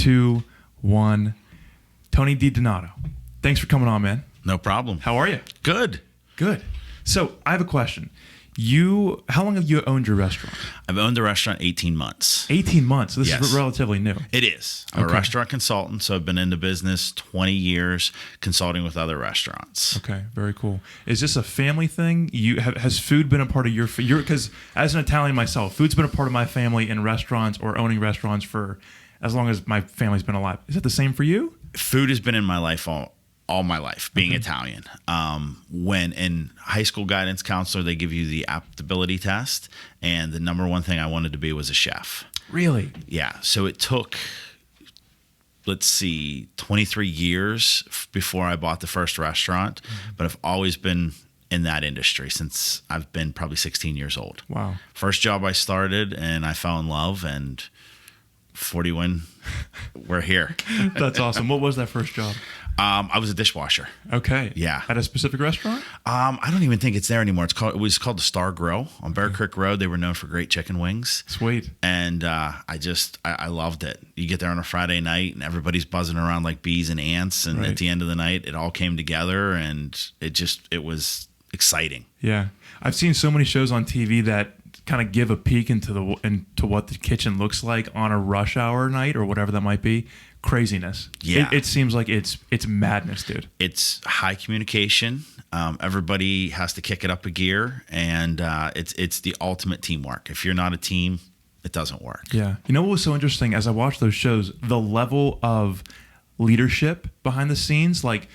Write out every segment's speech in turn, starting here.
2, 1. Tony DiDonato, thanks for coming on, man. No problem. How are you? Good. Good. So I have a question. How long have you owned your restaurant? I've owned the restaurant 18 months. 18 months. This Yes. is relatively new. It is. I'm Okay. a restaurant consultant, so I've been in the business 20 years consulting with other restaurants. Okay, very cool. Is this a family thing? Has food been a part of your because as an Italian myself, food's been a part of my family in restaurants or owning restaurants for as long as my family's been alive. Is it the same for you? Food has been in my life all my life, being Italian. When in high school guidance counselor, they give you the aptability test, and the number one thing I wanted to be was a chef. Really? Yeah. So it took, 23 years before I bought the first restaurant, but I've always been in that industry since I've been probably 16 years old. Wow. First job I started, and I fell in love, and 41, we're here. That's awesome. What was that first job? I was a dishwasher. Okay. Yeah. At a specific restaurant? I don't even think it's there anymore. It was called the Star Grill on Bear Creek Road. They were known for great chicken wings. Sweet. And I loved it. You get there on a Friday night and everybody's buzzing around like bees and ants. And at the end of the night, it all came together, and it was exciting. Yeah. I've seen so many shows on TV that kind of give a peek into what the kitchen looks like on a rush hour night or whatever that might be. Craziness. Yeah. It seems like it's madness, dude. It's high communication. Everybody has to kick it up a gear, and it's the ultimate teamwork. If you're not a team, it doesn't work. Yeah. You know what was so interesting as I watched those shows? The level of leadership behind the scenes, like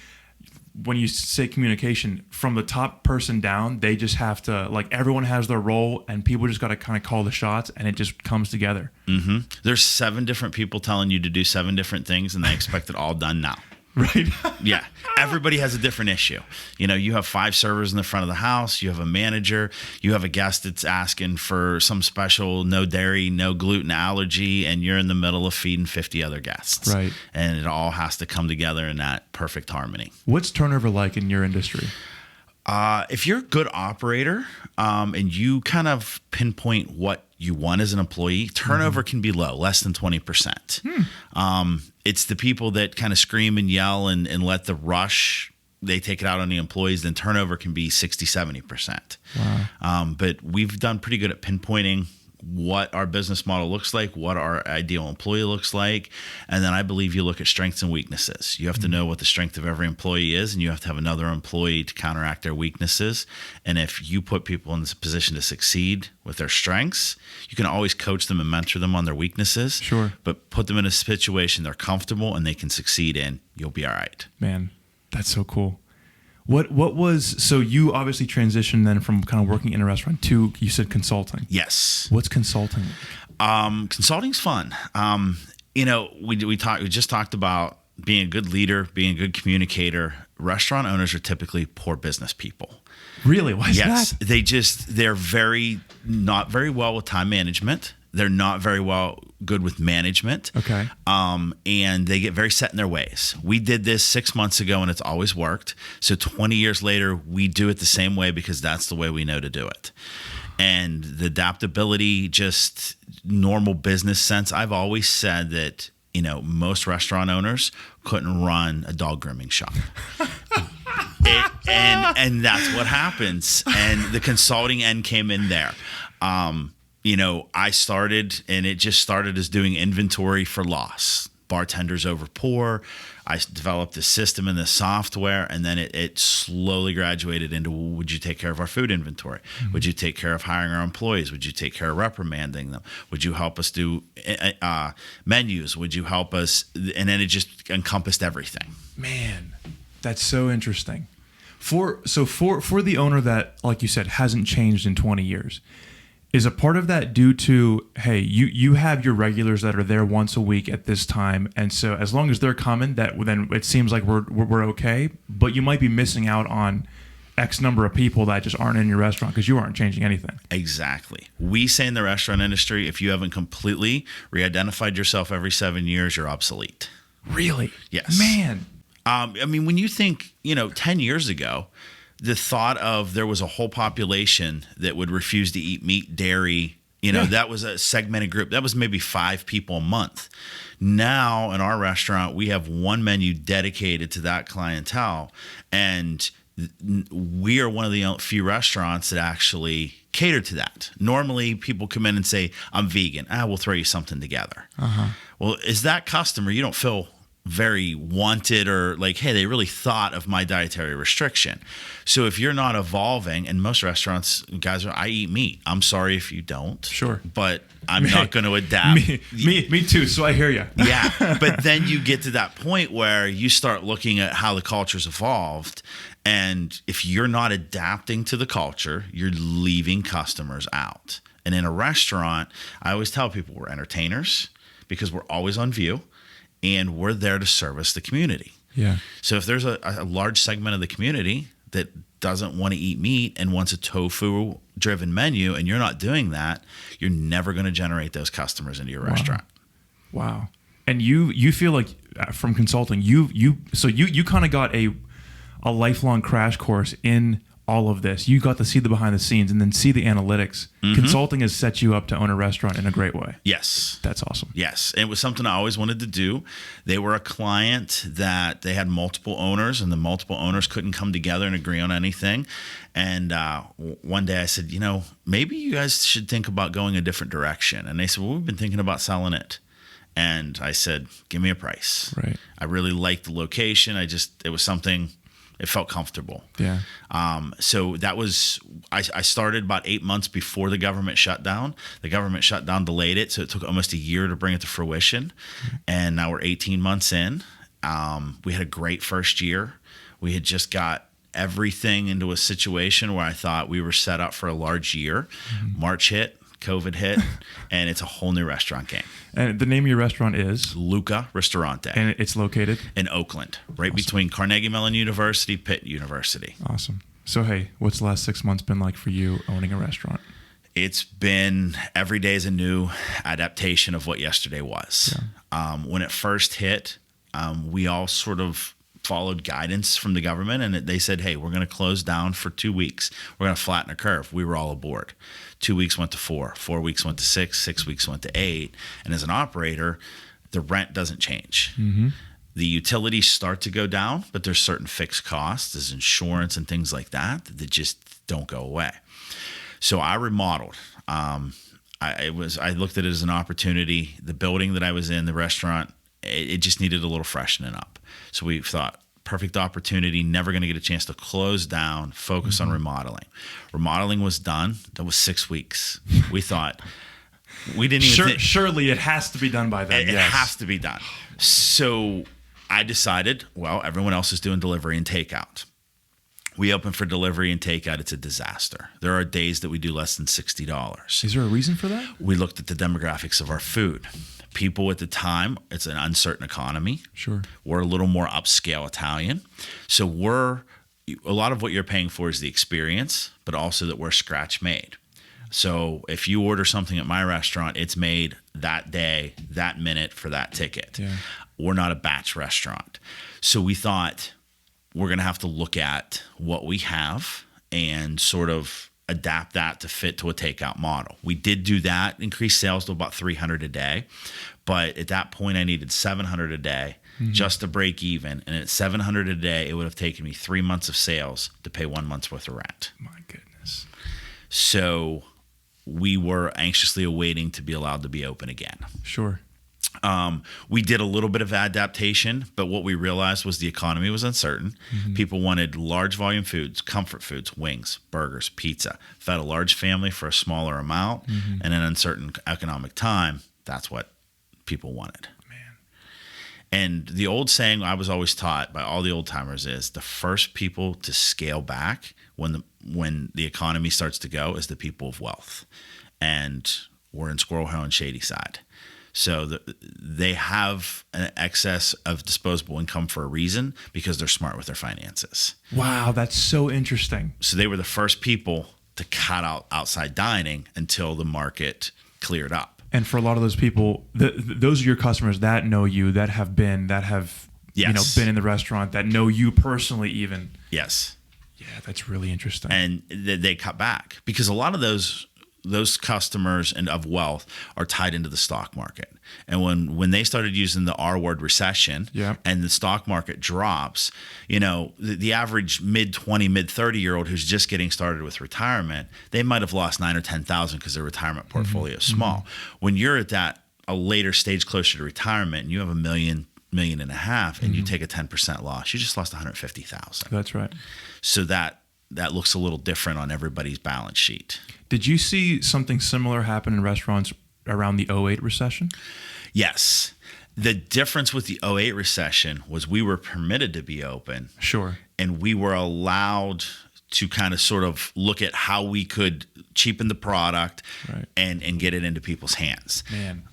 when you say communication, from the top person down, they just have to, like, everyone has their role and people just got to kind of call the shots, and it just comes together. Mm-hmm. There's 7 different people telling you to do 7 different things, and they expect it all done now. Right? Yeah. Everybody has a different issue. You have 5 servers in the front of the house. You have a manager. You have a guest that's asking for some special no dairy, no gluten allergy, and you're in the middle of feeding 50 other guests. Right. And it all has to come together in that perfect harmony. What's turnover like in your industry? If you're a good operator and you kind of pinpoint what you want as an employee, turnover can be low, less than 20%. It's the people that kind of scream and yell and let the rush, they take it out on the employees, then turnover can be 60-70%. Wow. But we've done pretty good at pinpointing what our business model looks like, what our ideal employee looks like. And then I believe you look at strengths and weaknesses. You have to know what the strength of every employee is, and you have to have another employee to counteract their weaknesses. And if you put people in this position to succeed with their strengths, you can always coach them and mentor them on their weaknesses. Sure. But put them in a situation they're comfortable and they can succeed in, you'll be all right. Man, that's so cool. So you obviously transitioned then from kind of working in a restaurant to, you said, consulting. Yes. What's consulting? Consulting's fun. We just talked about being a good leader, being a good communicator. Restaurant owners are typically poor business people. Really? Why is Yes. that? They're not very well with time management. They're not very good with management. Okay. And they get very set in their ways. We did this 6 months ago and it's always worked. So 20 years later, we do it the same way because that's the way we know to do it. And the adaptability, just normal business sense. I've always said that, most restaurant owners couldn't run a dog grooming shop. And that's what happens. And the consulting end came in there. I started, and it just started as doing inventory for loss. Bartenders over pour. I developed the system and the software, and then it slowly graduated into, would you take care of our food inventory? Mm-hmm. Would you take care of hiring our employees? Would you take care of reprimanding them? Would you help us do menus? Would you help us? And then it just encompassed everything. Man, that's so interesting. For the owner that, like you said, hasn't changed in 20 years, is a part of that due to, hey, you have your regulars that are there once a week at this time, and so as long as they're coming, then it seems like we're okay, but you might be missing out on X number of people that just aren't in your restaurant because you aren't changing anything. Exactly. We say in the restaurant industry, if you haven't completely re-identified yourself every 7 years, you're obsolete. Really? Yes. Man. When you think, 10 years ago, the thought of there was a whole population that would refuse to eat meat, dairy, that was a segmented group. That was maybe 5 people a month. Now in our restaurant, we have one menu dedicated to that clientele, and we are one of the few restaurants that actually cater to that. Normally, people come in and say, I'm vegan. We'll throw you something together. Well, as that customer, you don't feel very wanted or like, hey, they really thought of my dietary restriction. So if you're not evolving, and most restaurants, guys, I eat meat. I'm sorry if you don't. Sure. But I'm not going to adapt. Me too. So I hear you. Yeah. But then you get to that point where you start looking at how the culture's evolved. And if you're not adapting to the culture, you're leaving customers out. And in a restaurant, I always tell people we're entertainers because we're always on view. And we're there to service the community. Yeah. So if there's a large segment of the community that doesn't want to eat meat and wants a tofu-driven menu, and you're not doing that, you're never going to generate those customers into your restaurant. Wow. And you feel like from consulting, you kind of got a lifelong crash course in all of this. You got to see the behind the scenes and then see the analytics. Consulting has set you up to own a restaurant in a great way. Yes. That's awesome. Yes. It was something I always wanted to do. They were a client that they had multiple owners, and the multiple owners couldn't come together and agree on anything. And one day I said, maybe you guys should think about going a different direction. And they said, well, we've been thinking about selling it. And I said, give me a price. Right. I really liked the location. It was something. It felt comfortable. Yeah. So that was, I started about 8 months before the government shutdown. The government shutdown delayed it, so it took almost a year to bring it to fruition. And now we're 18 months in. We had a great first year. We had just got everything into a situation where I thought we were set up for a large year. March hit, COVID hit, and it's a whole new restaurant game. And the name of your restaurant is? Lucca Ristorante. And it's located? In Oakland, right between Carnegie Mellon University, Pitt University. Awesome. So, hey, what's the last 6 months been like for you owning a restaurant? It's been, every day is a new adaptation of what yesterday was. Yeah. When it first hit, we all sort of followed guidance from the government, and they said, hey, we're going to close down for 2 weeks. We're going to flatten a curve. We were all aboard. 2 weeks went to 4 weeks went to 6 weeks went to 8. And as an operator, the rent doesn't change. The utilities start to go down, but there's certain fixed costs, there's insurance and things like that just don't go away. So I remodeled. I looked at it as an opportunity. The building that I was in, the restaurant, it just needed a little freshening up. So we thought, perfect opportunity, never going to get a chance to close down, focus on remodeling. Remodeling was done. That was 6 weeks. We thought, we didn't even think. Surely it has to be done by then. It has to be done. So I decided, well, everyone else is doing delivery and takeout. We open for delivery and takeout. It's a disaster. There are days that we do less than $60. Is there a reason for that? We looked at the demographics of our food. People at the time, it's an uncertain economy. Sure. We're a little more upscale Italian. So a lot of what you're paying for is the experience, but also that we're scratch made. So if you order something at my restaurant, it's made that day, that minute for that ticket. Yeah. We're not a batch restaurant. So we thought we're going to have to look at what we have and sort of adapt that to fit to a takeout model. We did do that, increase sales to about 300 a day. But at that point, I needed 700 a day just to break even. And at 700 a day, it would have taken me 3 months of sales to pay 1 month's worth of rent. My goodness. So we were anxiously awaiting to be allowed to be open again. Sure. We did a little bit of adaptation, but what we realized was the economy was uncertain. People wanted large volume foods, comfort foods, wings, burgers, pizza. Fed a large family for a smaller amount, and in an uncertain economic time, that's what people wanted. Man. And the old saying I was always taught by all the old timers is the first people to scale back when the economy starts to go is the people of wealth. And we're in Squirrel Hill and Shady Side. So they have an excess of disposable income for a reason because they're smart with their finances. Wow, that's so interesting. So they were the first people to cut out outside dining until the market cleared up. And for a lot of those people, those are your customers that know you, that have been in the restaurant, that know you personally even. Yes. Yeah, that's really interesting. And they cut back because a lot of those those customers and of wealth are tied into the stock market. And when they started using the R word recession, and the stock market drops, the average mid-20, mid-30-year-old who's just getting started with retirement, they might have lost 9 or 10,000 because their retirement portfolio is small. When you're at a later stage closer to retirement and you have $1 million, $1.5 million, and you take a 10% loss, you just lost 150,000. That's right. So that looks a little different on everybody's balance sheet. Did you see something similar happen in restaurants around the 08 recession? Yes. The difference with the 08 recession was we were permitted to be open. Sure. And we were allowed to kind of sort of look at how we could cheapen the product, and get it into people's hands. Man.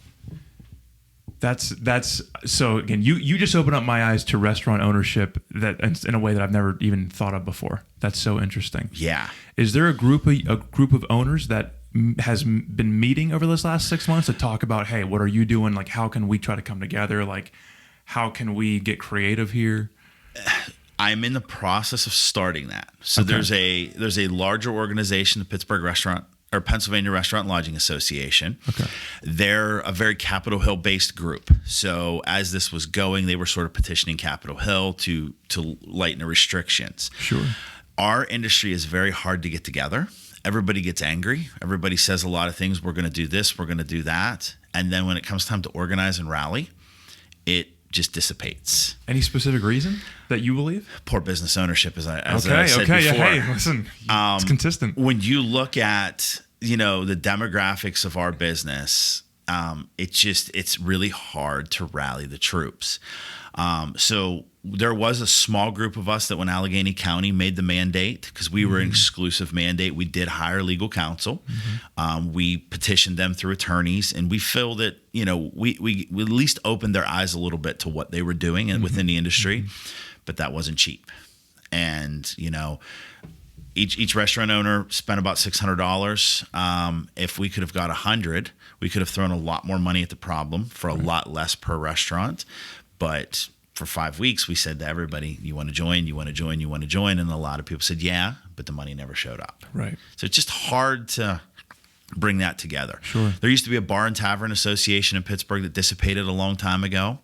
That's so again, you just opened up my eyes to restaurant ownership that in a way that I've never even thought of before. That's so interesting. Yeah. Is there a group of owners that has been meeting over this last 6 months to talk about, hey, what are you doing? Like, how can we try to come together? Like, how can we get creative here? I'm in the process of starting that. So there's a larger organization, the Pittsburgh Restaurant or Pennsylvania Restaurant and Lodging Association. Okay. They're a very Capitol Hill based group. So as this was going, they were sort of petitioning Capitol Hill to lighten the restrictions. Sure. Our industry is very hard to get together. Everybody gets angry. Everybody says a lot of things. We're going to do this. We're going to do that. And then when it comes time to organize and rally, it just dissipates. Any specific reason that you believe? Poor business ownership, as I said before. Yeah, hey, listen, it's consistent. When you look at, the demographics of our business, it's really hard to rally the troops. So there was a small group of us that when Allegheny County made the mandate, because we were an exclusive mandate, we did hire legal counsel. We petitioned them through attorneys, and we feel that, we at least opened their eyes a little bit to what they were doing and within the industry, but that wasn't cheap. And, each restaurant owner spent about $600. If we could have got 100, we could have thrown a lot more money at the problem for a lot less per restaurant. But for 5 weeks, we said to everybody, you want to join, you want to join, you want to join. And a lot of people said, yeah, but the money never showed up. Right. So it's just hard to bring that together. Sure. There used to be a bar and tavern association in Pittsburgh that dissipated a long time ago,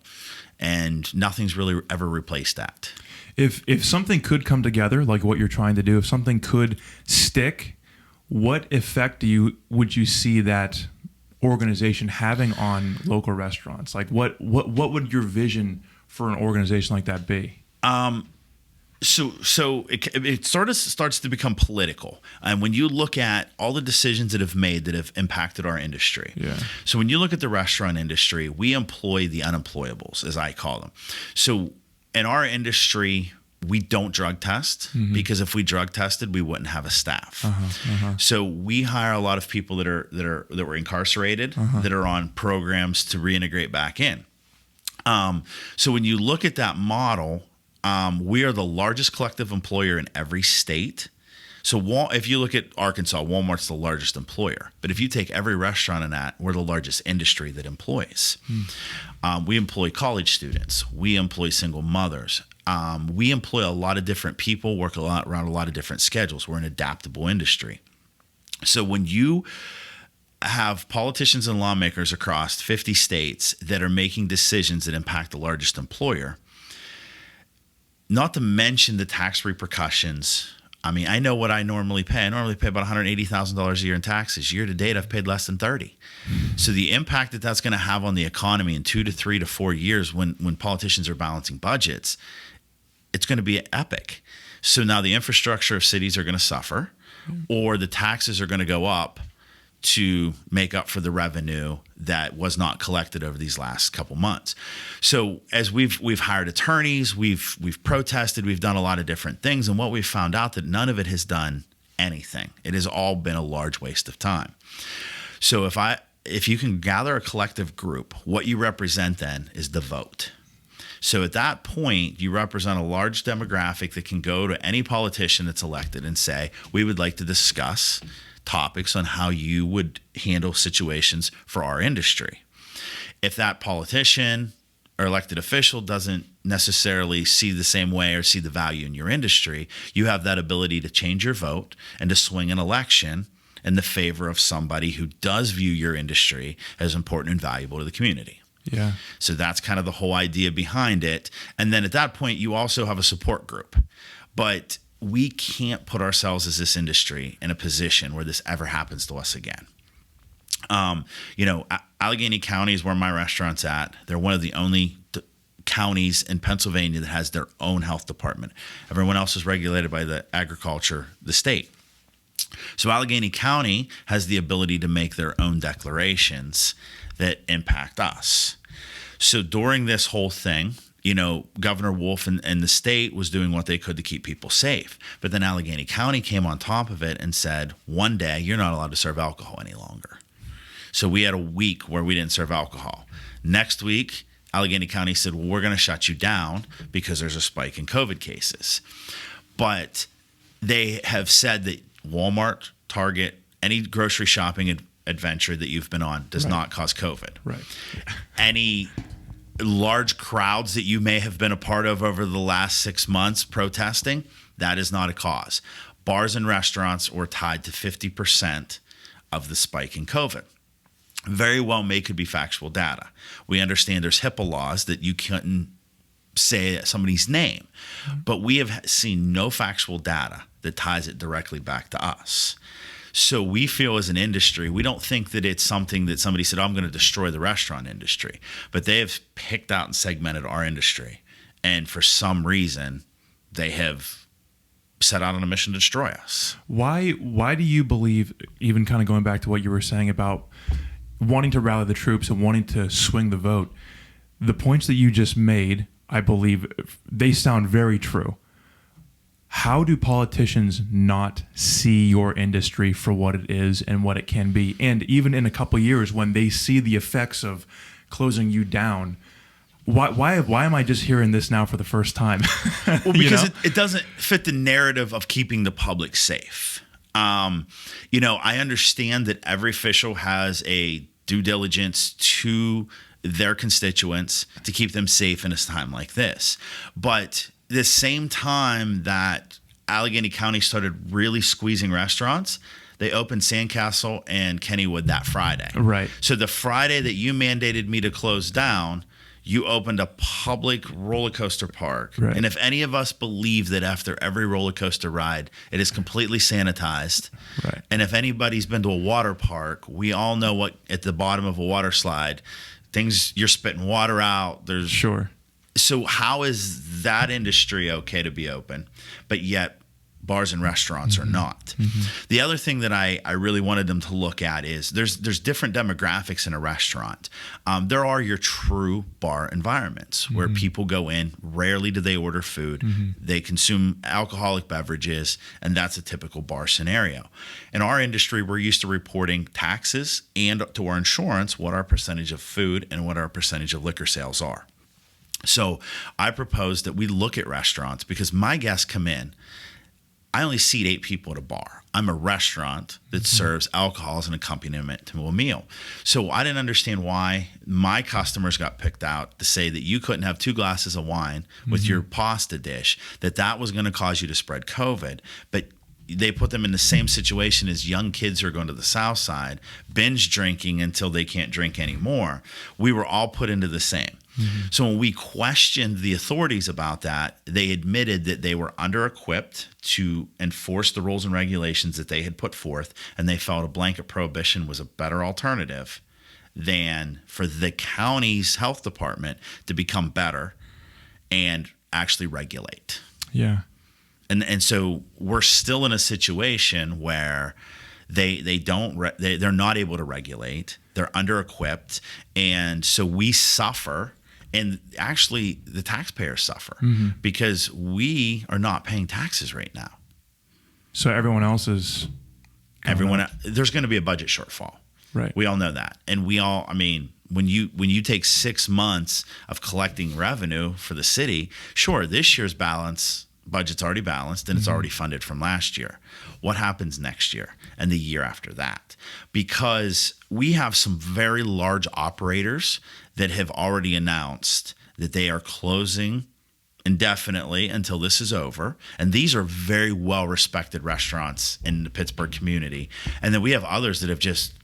and nothing's really ever replaced that. If something could come together, like what you're trying to do, if something could stick, what effect would you see that organization having on local restaurants? Like what would your vision for an organization like that be? So it sort of starts to become political. And when you look at all the decisions that have made that have impacted our industry. Yeah. So when you look at the restaurant industry, we employ the unemployables, as I call them. So in our industry, we don't drug test because if we drug tested, we wouldn't have a staff. So we hire a lot of people that were incarcerated, that are on programs to reintegrate back in. So when you look at that model, we are the largest collective employer in every state. So if you look at Arkansas, Walmart's the largest employer. But if you take every restaurant in that, we're the largest industry that employs. We employ college students. We employ single mothers. We employ a lot of different people, work around a lot of different schedules. We're an adaptable industry. So when you have politicians and lawmakers across 50 states that are making decisions that impact the largest employer, not to mention the tax repercussions. I mean, I know what I normally pay. I normally pay about $180,000 a year in taxes. Year to date, I've paid less than 30. So the impact that that's going to have on the economy in 2 to 3 to 4 years when politicians are balancing budgets, it's going to be epic. So now the infrastructure of cities are going to suffer, or the taxes are going to go up to make up for the revenue that was not collected over these last couple months. So as we've hired attorneys, we've protested, we've done a lot of different things, and what we've found out that none of it has done anything. It has all been a large waste of time. So if you can gather a collective group, what you represent then is the vote. So at that point, you represent a large demographic that can go to any politician that's elected and say, we would like to discuss topics on how you would handle situations for our industry. If that politician or elected official doesn't necessarily see the same way or see the value in your industry, you have that ability to change your vote and to swing an election in the favor of somebody who does view your industry as important and valuable to the community. Yeah. So that's kind of the whole idea behind it. And then at that point, you also have a support group. But we can't put ourselves as this industry in a position where this ever happens to us again. Allegheny County is where my restaurant's at. They're one of the only counties in Pennsylvania that has their own health department. Everyone else is regulated by the state. So Allegheny County has the ability to make their own declarations that impact us. So during this whole thing, Governor Wolf and the state was doing what they could to keep people safe. But then Allegheny County came on top of it and said, one day you're not allowed to serve alcohol any longer. So we had a week where we didn't serve alcohol. Next week, Allegheny County said, well, we're going to shut you down because there's a spike in COVID cases. But they have said that Walmart, Target, any grocery shopping adventure that you've been on does not cause COVID. Right. Any large crowds that you may have been a part of over the last 6 months protesting, that is not a cause. Bars and restaurants were tied to 50% of the spike in COVID. Very well could be factual data. We understand there's HIPAA laws that you couldn't say somebody's name, but we have seen no factual data that ties it directly back to us. So we feel as an industry, we don't think that it's something that somebody said, I'm going to destroy the restaurant industry, but they have picked out and segmented our industry. And for some reason, they have set out on a mission to destroy us. Why do you believe, even kind of going back to what you were saying about wanting to rally the troops and wanting to swing the vote, the points that you just made, I believe they sound very true. How do politicians not see your industry for what it is and what it can be? And even in a couple of years, when they see the effects of closing you down, why am I just hearing this now for the first time? Well, because it doesn't fit the narrative of keeping the public safe. I understand that every official has a due diligence to their constituents to keep them safe in a time like this. But the same time that Allegheny County started really squeezing restaurants, they opened Sandcastle and Kennywood that Friday. Right. So the Friday that you mandated me to close down, you opened a public roller coaster park. Right. And if any of us believe that after every roller coaster ride, it is completely sanitized. Right. And if anybody's been to a water park, we all know what at the bottom of a water slide, you're spitting water out. There's Sure. So how is that industry okay to be open, but yet bars and restaurants are not? The other thing that I really wanted them to look at is there's different demographics in a restaurant. There are your true bar environments where people go in, rarely do they order food, they consume alcoholic beverages, and that's a typical bar scenario. In our industry, we're used to reporting taxes and to our insurance what our percentage of food and what our percentage of liquor sales are. So I propose that we look at restaurants because my guests come in. I only seat 8 people at a bar. I'm a restaurant that serves alcohol as an accompaniment to a meal. So I didn't understand why my customers got picked out to say that you couldn't have 2 glasses of wine with your pasta dish, that was going to cause you to spread COVID. But they put them in the same situation as young kids who are going to the South Side, binge drinking until they can't drink anymore. We were all put into the same. So when we questioned the authorities about that, they admitted that they were under-equipped to enforce the rules and regulations that they had put forth, and they felt a blanket prohibition was a better alternative than for the county's health department to become better and actually regulate. Yeah. And so we're still in a situation where they're not able to regulate, they're under-equipped, and so we suffer. And actually, the taxpayers suffer because we are not paying taxes right now. So everyone else is... There's going to be a budget shortfall. Right. We all know that. And when you take 6 months of collecting revenue for the city, sure, this year's budget's already balanced and it's already funded from last year. What happens next year and the year after that? Because we have some very large operators that have already announced that they are closing indefinitely until this is over. And these are very well-respected restaurants in the Pittsburgh community. And then we have others that have just,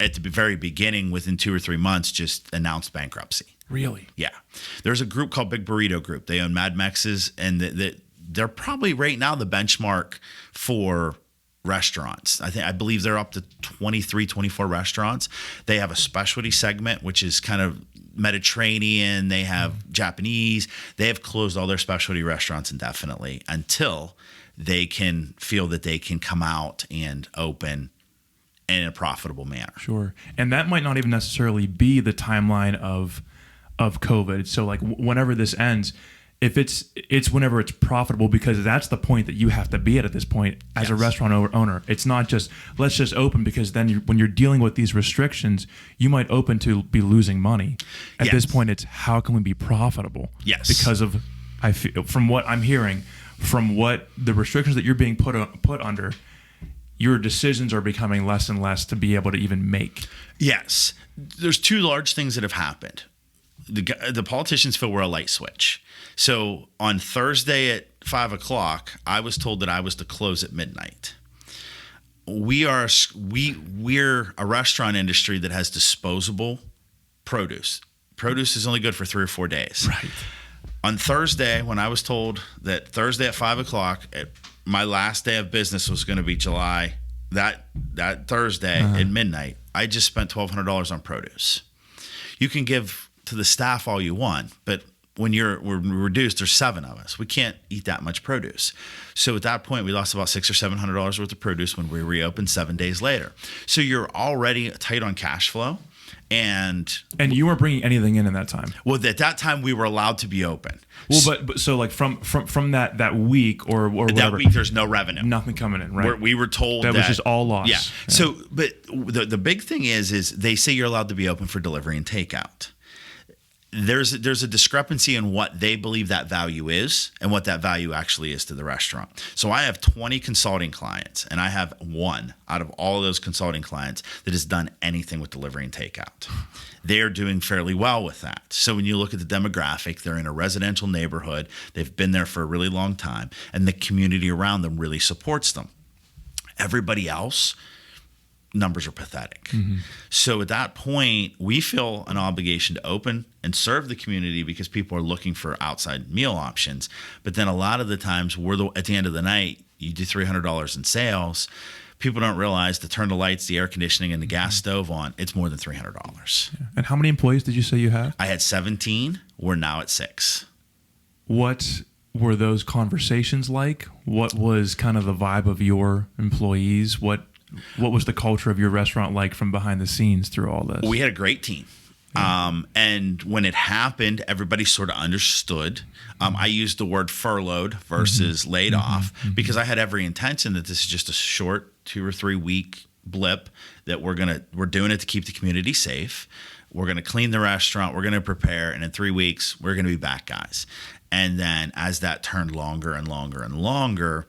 at the very beginning, within 2 or 3 months, just announced bankruptcy. Really? Yeah. There's a group called Big Burrito Group. They own Mad Mex's, and they're probably right now the benchmark for restaurants. I believe they're up to 23, 24 restaurants. They have a specialty segment, which is kind of Mediterranean. They have Japanese. They have closed all their specialty restaurants indefinitely until they can feel that they can come out and open in a profitable manner. Sure. And that might not even necessarily be the timeline of COVID. So like whenever this ends, if it's whenever it's profitable, because that's the point that you have to be at this point as a restaurant owner. It's not just let's just open, because then when you're dealing with these restrictions, you might open to be losing money. At this point, it's how can we be profitable? Yes. Because of from what I'm hearing, from what the restrictions that you're being put under, your decisions are becoming less and less to be able to even make. Yes. There's two large things that have happened. The politicians feel we're a light switch. So on Thursday at 5 o'clock, I was told that I was to close at midnight. We're a restaurant industry that has disposable produce. Produce is only good for 3 or 4 days. Right. On Thursday, when I was told that Thursday at 5 o'clock, my last day of business was going to be July, that Thursday at midnight, I just spent $1,200 on produce. You can give to the staff all you want, but when we're reduced, there's 7 of us. We can't eat that much produce. So at that point, we lost about $600 or $700 worth of produce when we reopened 7 days later. So you're already tight on cash flow. And you weren't bringing anything in that time. Well, at that time, we were allowed to be open. Well, but so like from that week or whatever, that week, there's no revenue. Nothing coming in, right? We were told that was just all loss. Yeah. So, but the big thing is they say you're allowed to be open for delivery and takeout. There's a discrepancy in what they believe that value is and what that value actually is to the restaurant. So I have 20 consulting clients, and I have one out of all of those consulting clients that has done anything with delivery and takeout. They're doing fairly well with that. So when you look at the demographic, they're in a residential neighborhood. They've been there for a really long time, and the community around them really supports them. Everybody else, numbers are pathetic. Mm-hmm. So at that point, we feel an obligation to open and serve the community because people are looking for outside meal options. But then a lot of the times, at the end of the night, you do $300 in sales. People don't realize to turn the lights, the air conditioning, and the gas stove on, it's more than $300. Yeah. And how many employees did you say you had? I had 17. We're now at 6. What were those conversations like? What was kind of the vibe of your employees? What was the culture of your restaurant like from behind the scenes through all this? We had a great team. And when it happened, everybody sort of understood. I used the word furloughed versus laid off because I had every intention that this is just a short 2 or 3 week blip that we're doing it to keep the community safe. We're going to clean the restaurant. We're going to prepare. And in 3 weeks, we're going to be back, guys. And then as that turned longer and longer and longer,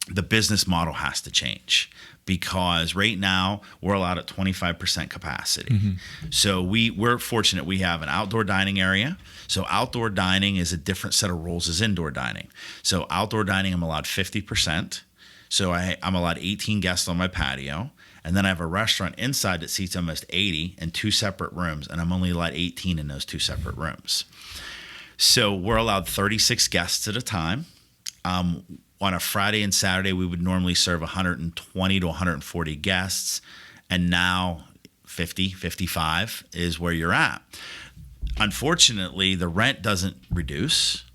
the business model has to change. Because right now we're allowed at 25% capacity. Mm-hmm. So we're fortunate we have an outdoor dining area. So outdoor dining is a different set of rules as indoor dining. So outdoor dining, I'm allowed 50%. So I'm allowed 18 guests on my patio. And then I have a restaurant inside that seats almost 80 in 2 separate rooms. And I'm only allowed 18 in those 2 separate rooms. So we're allowed 36 guests at a time. On a Friday and Saturday, we would normally serve 120 to 140 guests. And now 50, 55 is where you're at. Unfortunately, the rent doesn't reduce.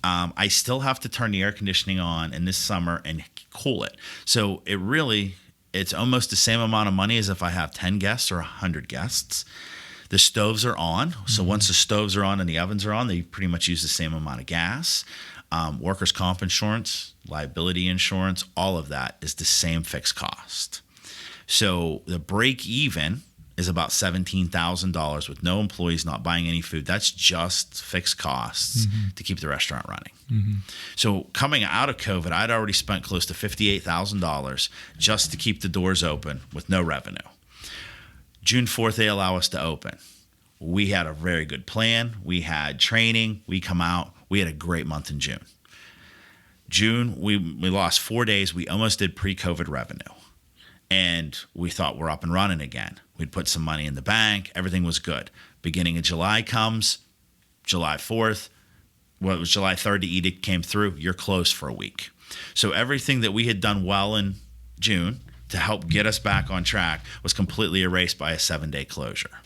I still have to turn the air conditioning on in this summer and cool it. So it's almost the same amount of money as if I have 10 guests or 100 guests. The stoves are on. So once the stoves are on and the ovens are on, they pretty much use the same amount of gas. Workers' comp insurance, liability insurance, all of that is the same fixed cost. So the break even is about $17,000 with no employees, not buying any food. That's just fixed costs to keep the restaurant running. Mm-hmm. So coming out of COVID, I'd already spent close to $58,000 just to keep the doors open with no revenue. June 4th, they allow us to open. We had a very good plan. We had training. We come out. We had a great month in June. June, we lost 4 days. We almost did pre-COVID revenue. And we thought we're up and running again. We'd put some money in the bank. Everything was good. Beginning of July comes, July 4th. Well, it was July 3rd, the edict came through. You're closed for a week. So everything that we had done well in June to help get us back on track was completely erased by a 7-day closure.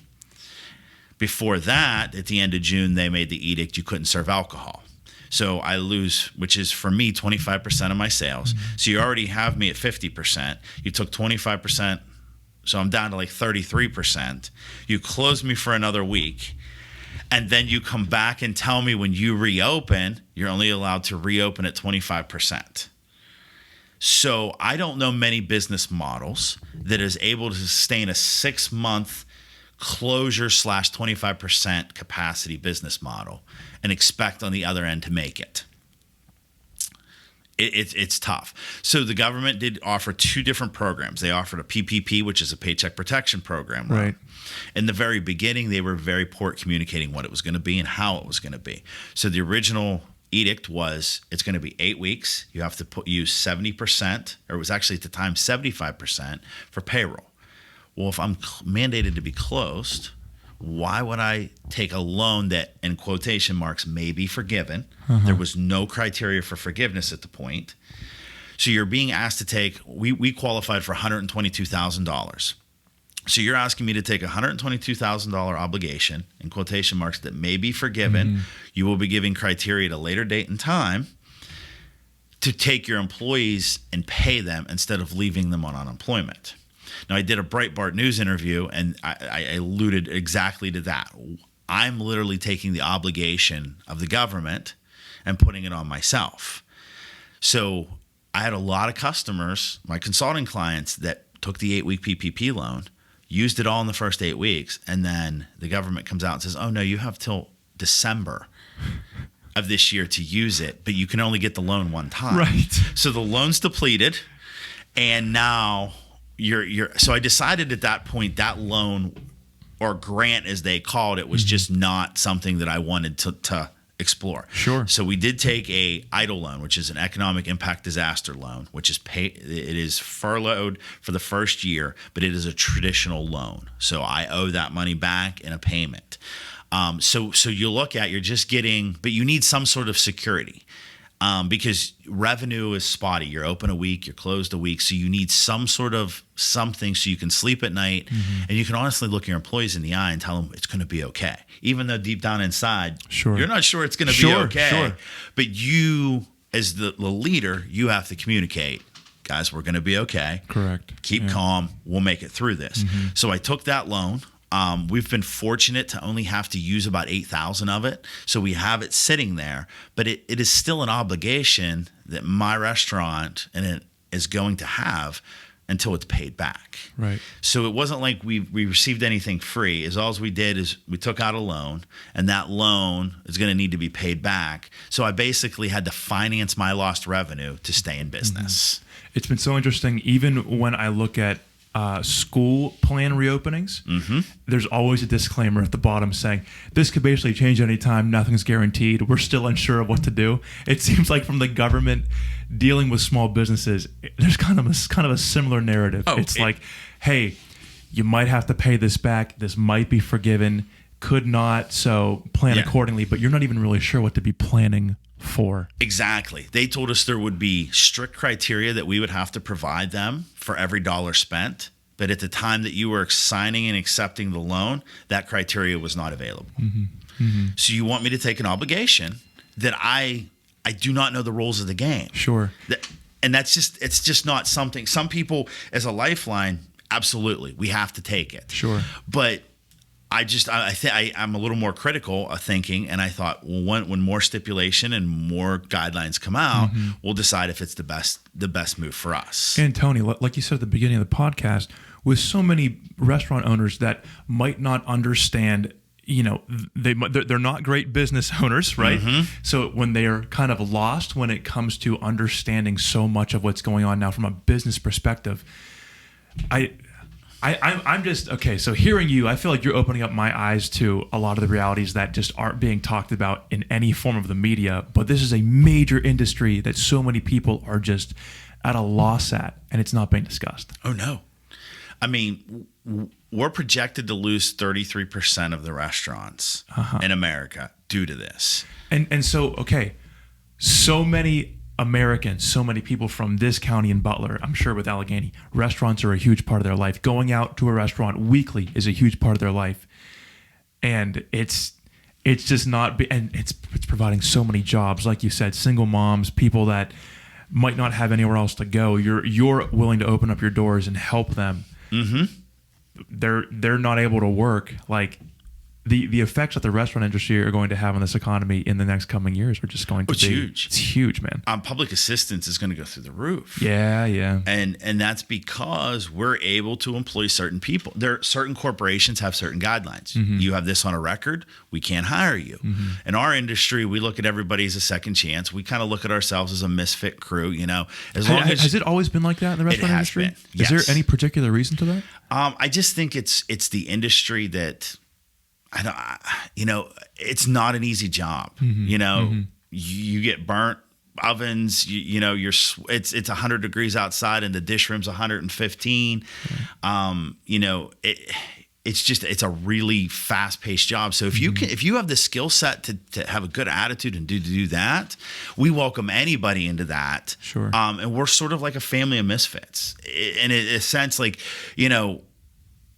Before that, at the end of June, they made the edict you couldn't serve alcohol. So I lose, which is for me, 25% of my sales. Mm-hmm. So you already have me at 50%. You took 25%, so I'm down to like 33%. You close me for another week. And then you come back and tell me when you reopen, you're only allowed to reopen at 25%. So I don't know many business models that is able to sustain a 6-month closure / 25% capacity business model and expect on the other end to make it. It's tough. So the government did offer 2 different programs. They offered a PPP, which is a paycheck protection program. Right. In the very beginning, they were very poor at communicating what it was going to be and how it was going to be. So the original edict was it's going to be 8 weeks. You have to use 70%, or it was actually at the time 75% for payroll. Well, if I'm mandated to be closed, why would I take a loan that, in quotation marks, may be forgiven? Uh-huh. There was no criteria for forgiveness at the point. So you're being asked to take, we qualified for $122,000. So you're asking me to take a $122,000 obligation, in quotation marks, that may be forgiven. Mm-hmm. You will be giving criteria at a later date and time to take your employees and pay them instead of leaving them on unemployment. Now, I did a Breitbart News interview, and I alluded exactly to that. I'm literally taking the obligation of the government and putting it on myself. So I had a lot of customers, my consulting clients, that took the 8-week PPP loan, used it all in the first 8 weeks, and then the government comes out and says, oh, no, you have till December of this year to use it, but you can only get the loan one time. Right. So the loan's depleted, and now so I decided at that point that loan, or grant as they called it, was mm-hmm. just not something that I wanted to explore. Sure. So we did take a EIDL loan, which is an economic impact disaster loan, which is it is furloughed for the first year, but it is a traditional loan. So I owe that money back in a payment. So you look at, you're just getting, but you need some sort of security. Because revenue is spotty. You're open a week, you're closed a week. So you need some sort of something so you can sleep at night, mm-hmm. and you can honestly look your employees in the eye and tell them it's going to be okay. Even though deep down inside, sure. you're not sure it's going to be okay. Sure. But you, as the leader, you have to communicate, guys, we're going to be okay. Correct. Keep calm. We'll make it through this. Mm-hmm. So I took that loan. We've been fortunate to only have to use about 8,000 of it. So we have it sitting there, but it is still an obligation that my restaurant and it is going to have until it's paid back. Right. So it wasn't like we received anything free. As all we did is we took out a loan, and that loan is going to need to be paid back. So I basically had to finance my lost revenue to stay in business. Mm-hmm. It's been so interesting. Even when I look at school plan reopenings, mm-hmm. there's always a disclaimer at the bottom saying this could basically change anytime, nothing's guaranteed, we're still unsure of what to do. It seems like from the government dealing with small businesses, there's kind of a similar narrative. It's like, hey, you might have to pay this back, this might be forgiven, could not, so plan accordingly, but you're not even really sure what to be planning for. Exactly. They told us there would be strict criteria that we would have to provide them for every dollar spent. But at the time that you were signing and accepting the loan, that criteria was not available. Mm-hmm. Mm-hmm. So you want me to take an obligation that I do not know the rules of the game. Sure. And it's just not something. Some people, as a lifeline, absolutely, we have to take it. Sure. But I'm a little more critical of thinking, and I thought, well, when more stipulation and more guidelines come out, mm-hmm. we'll decide if it's the best move for us. And Tony, like you said at the beginning of the podcast, with so many restaurant owners that might not understand, they're not great business owners, right? Mm-hmm. So when they are kind of lost when it comes to understanding so much of what's going on now from a business perspective, I I'm just okay. So hearing you, I feel like you're opening up my eyes to a lot of the realities that just aren't being talked about in any form of the media. But this is a major industry that so many people are just at a loss at, and it's not being discussed. Oh no, I mean, we're projected to lose 33% of the restaurants in America due to this. And so okay, so many Americans, so many people from this county in Butler, I'm sure with Allegheny, restaurants are a huge part of their life. Going out to a restaurant weekly is a huge part of their life. And it's just not, and it's providing so many jobs. Like you said, single moms, people that might not have anywhere else to go. You're willing to open up your doors and help them. Mm-hmm. They're not able to work. Like the effects that the restaurant industry are going to have on this economy in the next coming years are just going to be huge. It's huge, man. Public assistance is going to go through the roof. Yeah. And that's because we're able to employ certain people. Certain corporations have certain guidelines. Mm-hmm. You have this on a record, we can't hire you. Mm-hmm. In our industry, we look at everybody as a second chance. We kind of look at ourselves as a misfit crew, as long as has it always been like that in the restaurant industry? Been, yes. Is there any particular reason to that? I just think it's the industry that it's not an easy job. Mm-hmm. You get burnt ovens. It's 100 degrees outside and the dish room's 115. It's a really fast paced job. So if you have the skill set to have a good attitude and do that, we welcome anybody into that. Sure. And we're sort of like a family of misfits in a sense, like,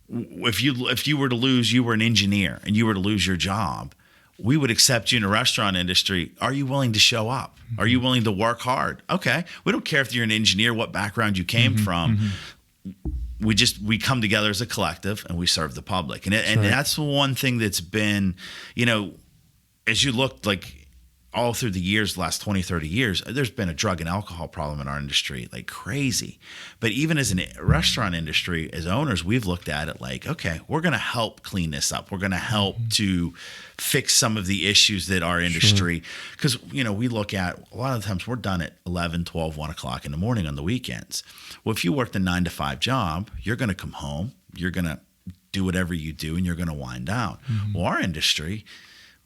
if you were to lose, you were an engineer and you were to lose your job, we would accept you in the restaurant industry. Are you willing to show up? Mm-hmm. Are you willing to work hard? Okay. We don't care if you're an engineer, what background you came from. Mm-hmm. We come together as a collective and we serve the public. And that's the one thing that's been, as you look like all through the years, last 20, 30 years, there's been a drug and alcohol problem in our industry like crazy. But even as a restaurant industry, as owners, we've looked at it like, okay, we're going to help clean this up. We're going to help to fix some of the issues that our industry, because, we look at a lot of the times we're done at 11, 12, 1 o'clock in the morning on the weekends. Well, if you worked a 9 to 5 job, you're going to come home, you're going to do whatever you do, and you're going to wind down. Mm-hmm. Well, our industry,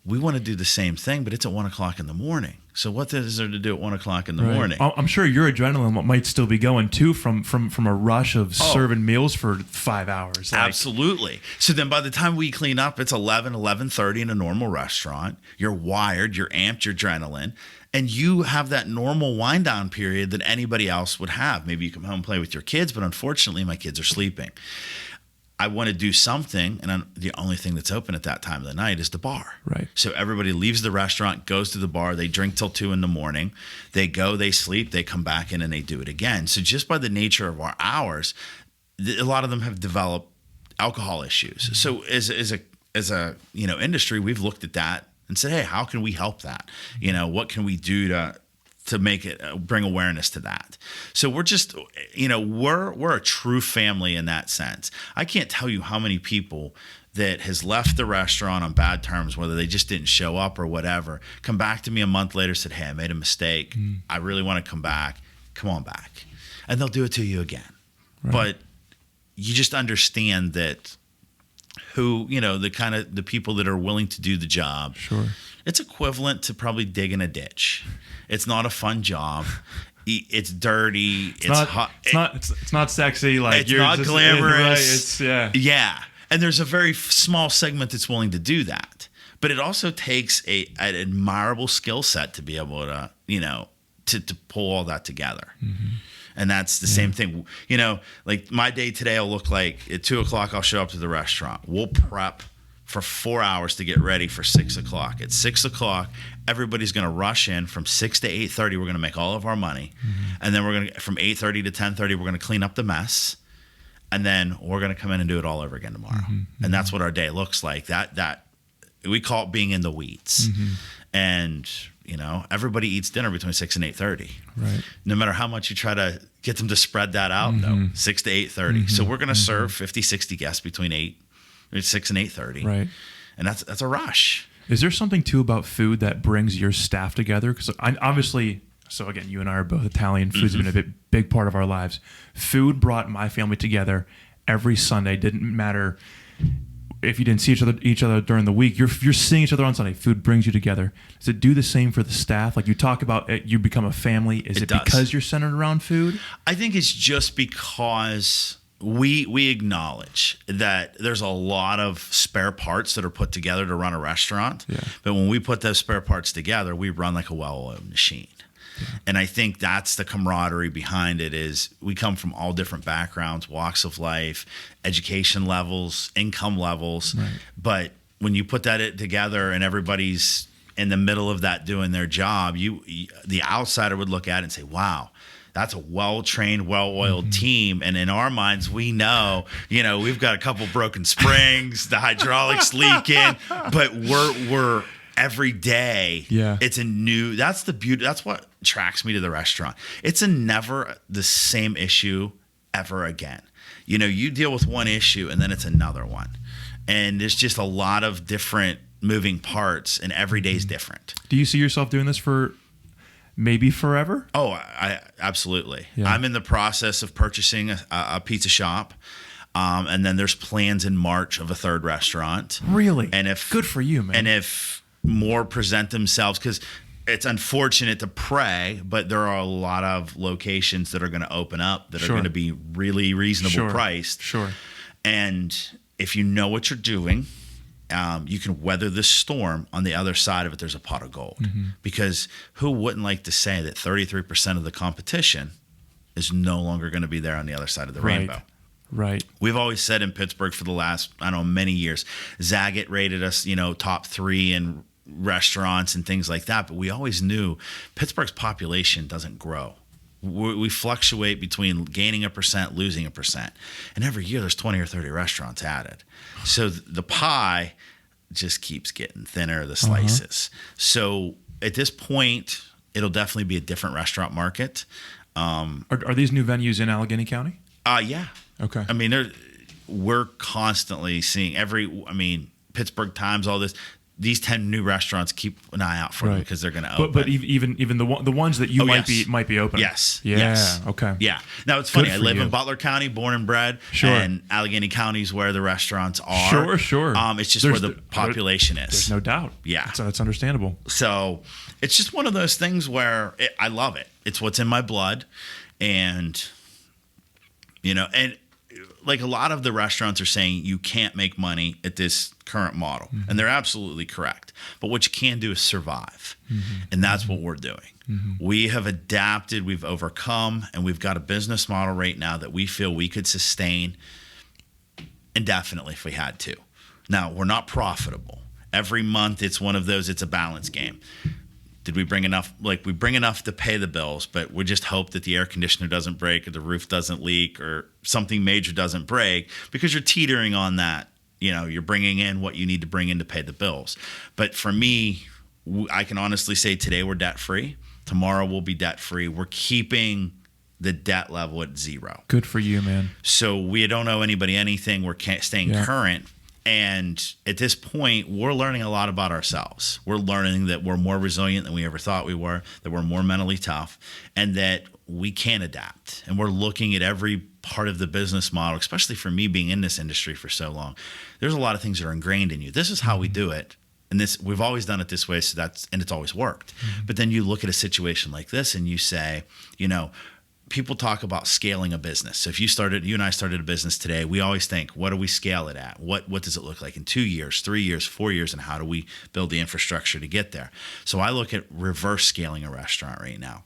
we want to do the same thing, but it's at 1 o'clock in the morning. So what is there to do at 1 o'clock in the morning? I'm sure your adrenaline might still be going too from a rush of serving meals for 5 hours. Absolutely. So then by the time we clean up, it's 11:30 in a normal restaurant. You're wired, you're amped, your adrenaline, and you have that normal wind down period that anybody else would have. Maybe you come home and play with your kids, but unfortunately my kids are sleeping. I want to do something, and the only thing that's open at that time of the night is the bar. Right. So everybody leaves the restaurant, goes to the bar, they drink till 2 in the morning, they go, they sleep, they come back in, and they do it again. So just by the nature of our hours, a lot of them have developed alcohol issues. Mm-hmm. So as a industry, we've looked at that and said, hey, how can we help that? What can we do to make it bring awareness to that? So we're just, we're a true family in that sense. I can't tell you how many people that has left the restaurant on bad terms, whether they just didn't show up or whatever, come back to me a month later, said, hey, I made a mistake. I really want to come back. Come on back. And they'll do it to you again. Right. But you just understand that the people that are willing to do the job. Sure. It's equivalent to probably digging a ditch. It's not a fun job. It's dirty. It's hot. It's not sexy. Like it's not glamorous. Yeah. And there's a very small segment that's willing to do that. But it also takes an admirable skill set to be able to, to pull all that together. Mm-hmm. And that's the same thing. Like my day today will look like at 2 o'clock, I'll show up to the restaurant. We'll prep for 4 hours to get ready for 6 o'clock. At 6 o'clock, everybody's going to rush in. From 6 to 8:30, we're going to make all of our money. Mm-hmm. And then we're going to, from 8:30 to 10:30, we're going to clean up the mess. And then we're going to come in and do it all over again tomorrow. Mm-hmm. And that's what our day looks like. That we call it being in the weeds. Mm-hmm. And, everybody eats dinner between 6 and 8:30. Right. No matter how much you try to get them to spread that out, though, 6 to 8:30. Mm-hmm. So we're going to serve 50, 60 guests between 6 and 8:30. Right. And that's a rush. Is there something too about food that brings your staff together? Because obviously, so again, you and I are both Italian. Food's been a big part of our lives. Food brought my family together, every Sunday. Didn't matter if you didn't see each other during the week. You're seeing each other on Sunday. Food brings you together. Does it do the same for the staff? Like you talk about it, you become a family. Is it because you're centered around food? I think it's just because we acknowledge that there's a lot of spare parts that are put together to run a restaurant. Yeah. But when we put those spare parts together, we run like a well-oiled machine. Yeah. And I think that's the camaraderie behind it. Is we come from all different backgrounds, walks of life, education levels, income levels. Right. But when you put that together and everybody's in the middle of that doing their job, the outsider would look at it and say, wow, that's a well-trained, well-oiled team. And in our minds, we know, we've got a couple broken springs, the hydraulics leaking, but we're every day. Yeah. That's the beauty. That's what attracts me to the restaurant. It's never the same issue ever again. You deal with one issue and then it's another one. And there's just a lot of different moving parts and every day is different. Do you see yourself doing this for maybe forever? Oh, I absolutely. Yeah. I'm in the process of purchasing a pizza shop. And then there's plans in March of a third restaurant. Really? And good for you, man. And if more present themselves, because it's unfortunate to pray, but there are a lot of locations that are going to open up that are going to be really reasonable priced. Sure. And if you know what you're doing, you can weather this storm. On the other side of it, there's a pot of gold. Mm-hmm. Because who wouldn't like to say that 33% of the competition is no longer going to be there on the other side of the rainbow? Right. We've always said in Pittsburgh for the last, many years, Zagat rated us, top 3 in restaurants and things like that. But we always knew Pittsburgh's population doesn't grow. We fluctuate between gaining 1%, losing 1%. And every year there's 20 or 30 restaurants added. So the pie just keeps getting thinner, the slices. So at this point, it'll definitely be a different restaurant market. Are these new venues in Allegheny County? Yeah. Okay. We're constantly seeing Pittsburgh Times, all this. These 10 new restaurants, keep an eye out for them because they're going to open. But even the ones that you might be open. Yes. Yeah. Yes. Okay. Yeah. Now it's funny. I live in Butler County, born and bred. Sure. And Allegheny County is where the restaurants are. Sure. It's just where the population is. There's no doubt. Yeah. That's understandable. So it's just one of those things where I love it. It's what's in my blood, and like a lot of the restaurants are saying you can't make money at this current model. Mm-hmm. And they're absolutely correct. But what you can do is survive. Mm-hmm. And that's what we're doing. Mm-hmm. We have adapted, we've overcome, and we've got a business model right now that we feel we could sustain indefinitely if we had to. Now, we're not profitable. Every month it's one of those, it's a balance game. Did we bring enough? We bring enough to pay the bills, but we just hope that the air conditioner doesn't break or the roof doesn't leak or something major doesn't break, because you're teetering on that. You're bringing in what you need to bring in to pay the bills. But for me, I can honestly say today we're debt free. Tomorrow we'll be debt free. We're keeping the debt level at 0. Good for you, man. So we don't owe anybody anything. We're staying current. And at this point, we're learning a lot about ourselves. We're learning that we're more resilient than we ever thought we were, that we're more mentally tough, and that we can adapt. And we're looking at every part of the business model, especially for me being in this industry for so long. There's a lot of things that are ingrained in you. This is how we do it. And we've always done it this way, and it's always worked. Mm-hmm. But then you look at a situation like this and you say, people talk about scaling a business. So if you and I started a business today, we always think, what do we scale it at? What does it look like in 2 years, 3 years, 4 years, and how do we build the infrastructure to get there? So I look at reverse scaling a restaurant right now.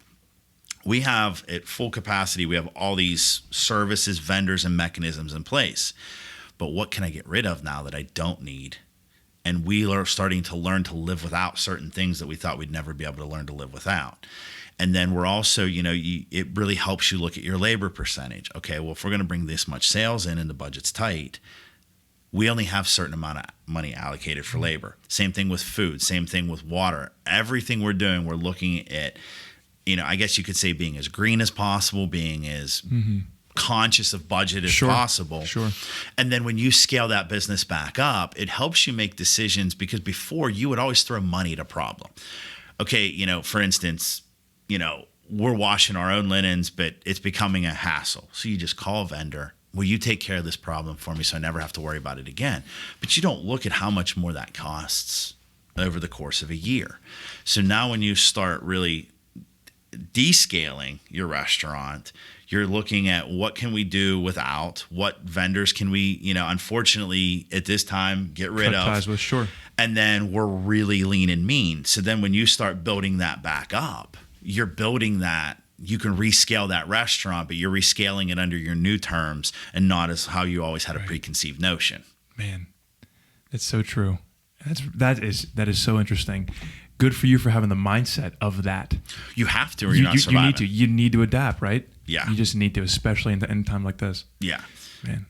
We have, at full capacity, we have all these services, vendors, and mechanisms in place. But what can I get rid of now that I don't need? And we are starting to learn to live without certain things that we thought we'd never be able to learn to live without. And then we're also, it really helps you look at your labor percentage. Okay, well, if we're going to bring this much sales in and the budget's tight, we only have a certain amount of money allocated for labor. Same thing with food, same thing with water. Everything we're doing, we're looking at, I guess you could say being as green as possible, being as conscious of budget as possible. Sure. And then when you scale that business back up, it helps you make decisions, because before you would always throw money at a problem. Okay, for instance, we're washing our own linens, but it's becoming a hassle. So you just call a vendor, will you take care of this problem for me so I never have to worry about it again? But you don't look at how much more that costs over the course of a year. So now when you start really descaling your restaurant, you're looking at what can we do without, what vendors can we, unfortunately at this time get rid Cut of. ties with, sure. And then we're really lean and mean. So then when you start building that back up, you're building that, you can rescale that restaurant, but you're rescaling it under your new terms and not as how you always had a preconceived notion. Man, it's so true. That is so interesting. Good for you for having the mindset of that. You have to, or you're not surviving. You need to adapt, right? Yeah. You just need to, especially in a time like this. Yeah. Man.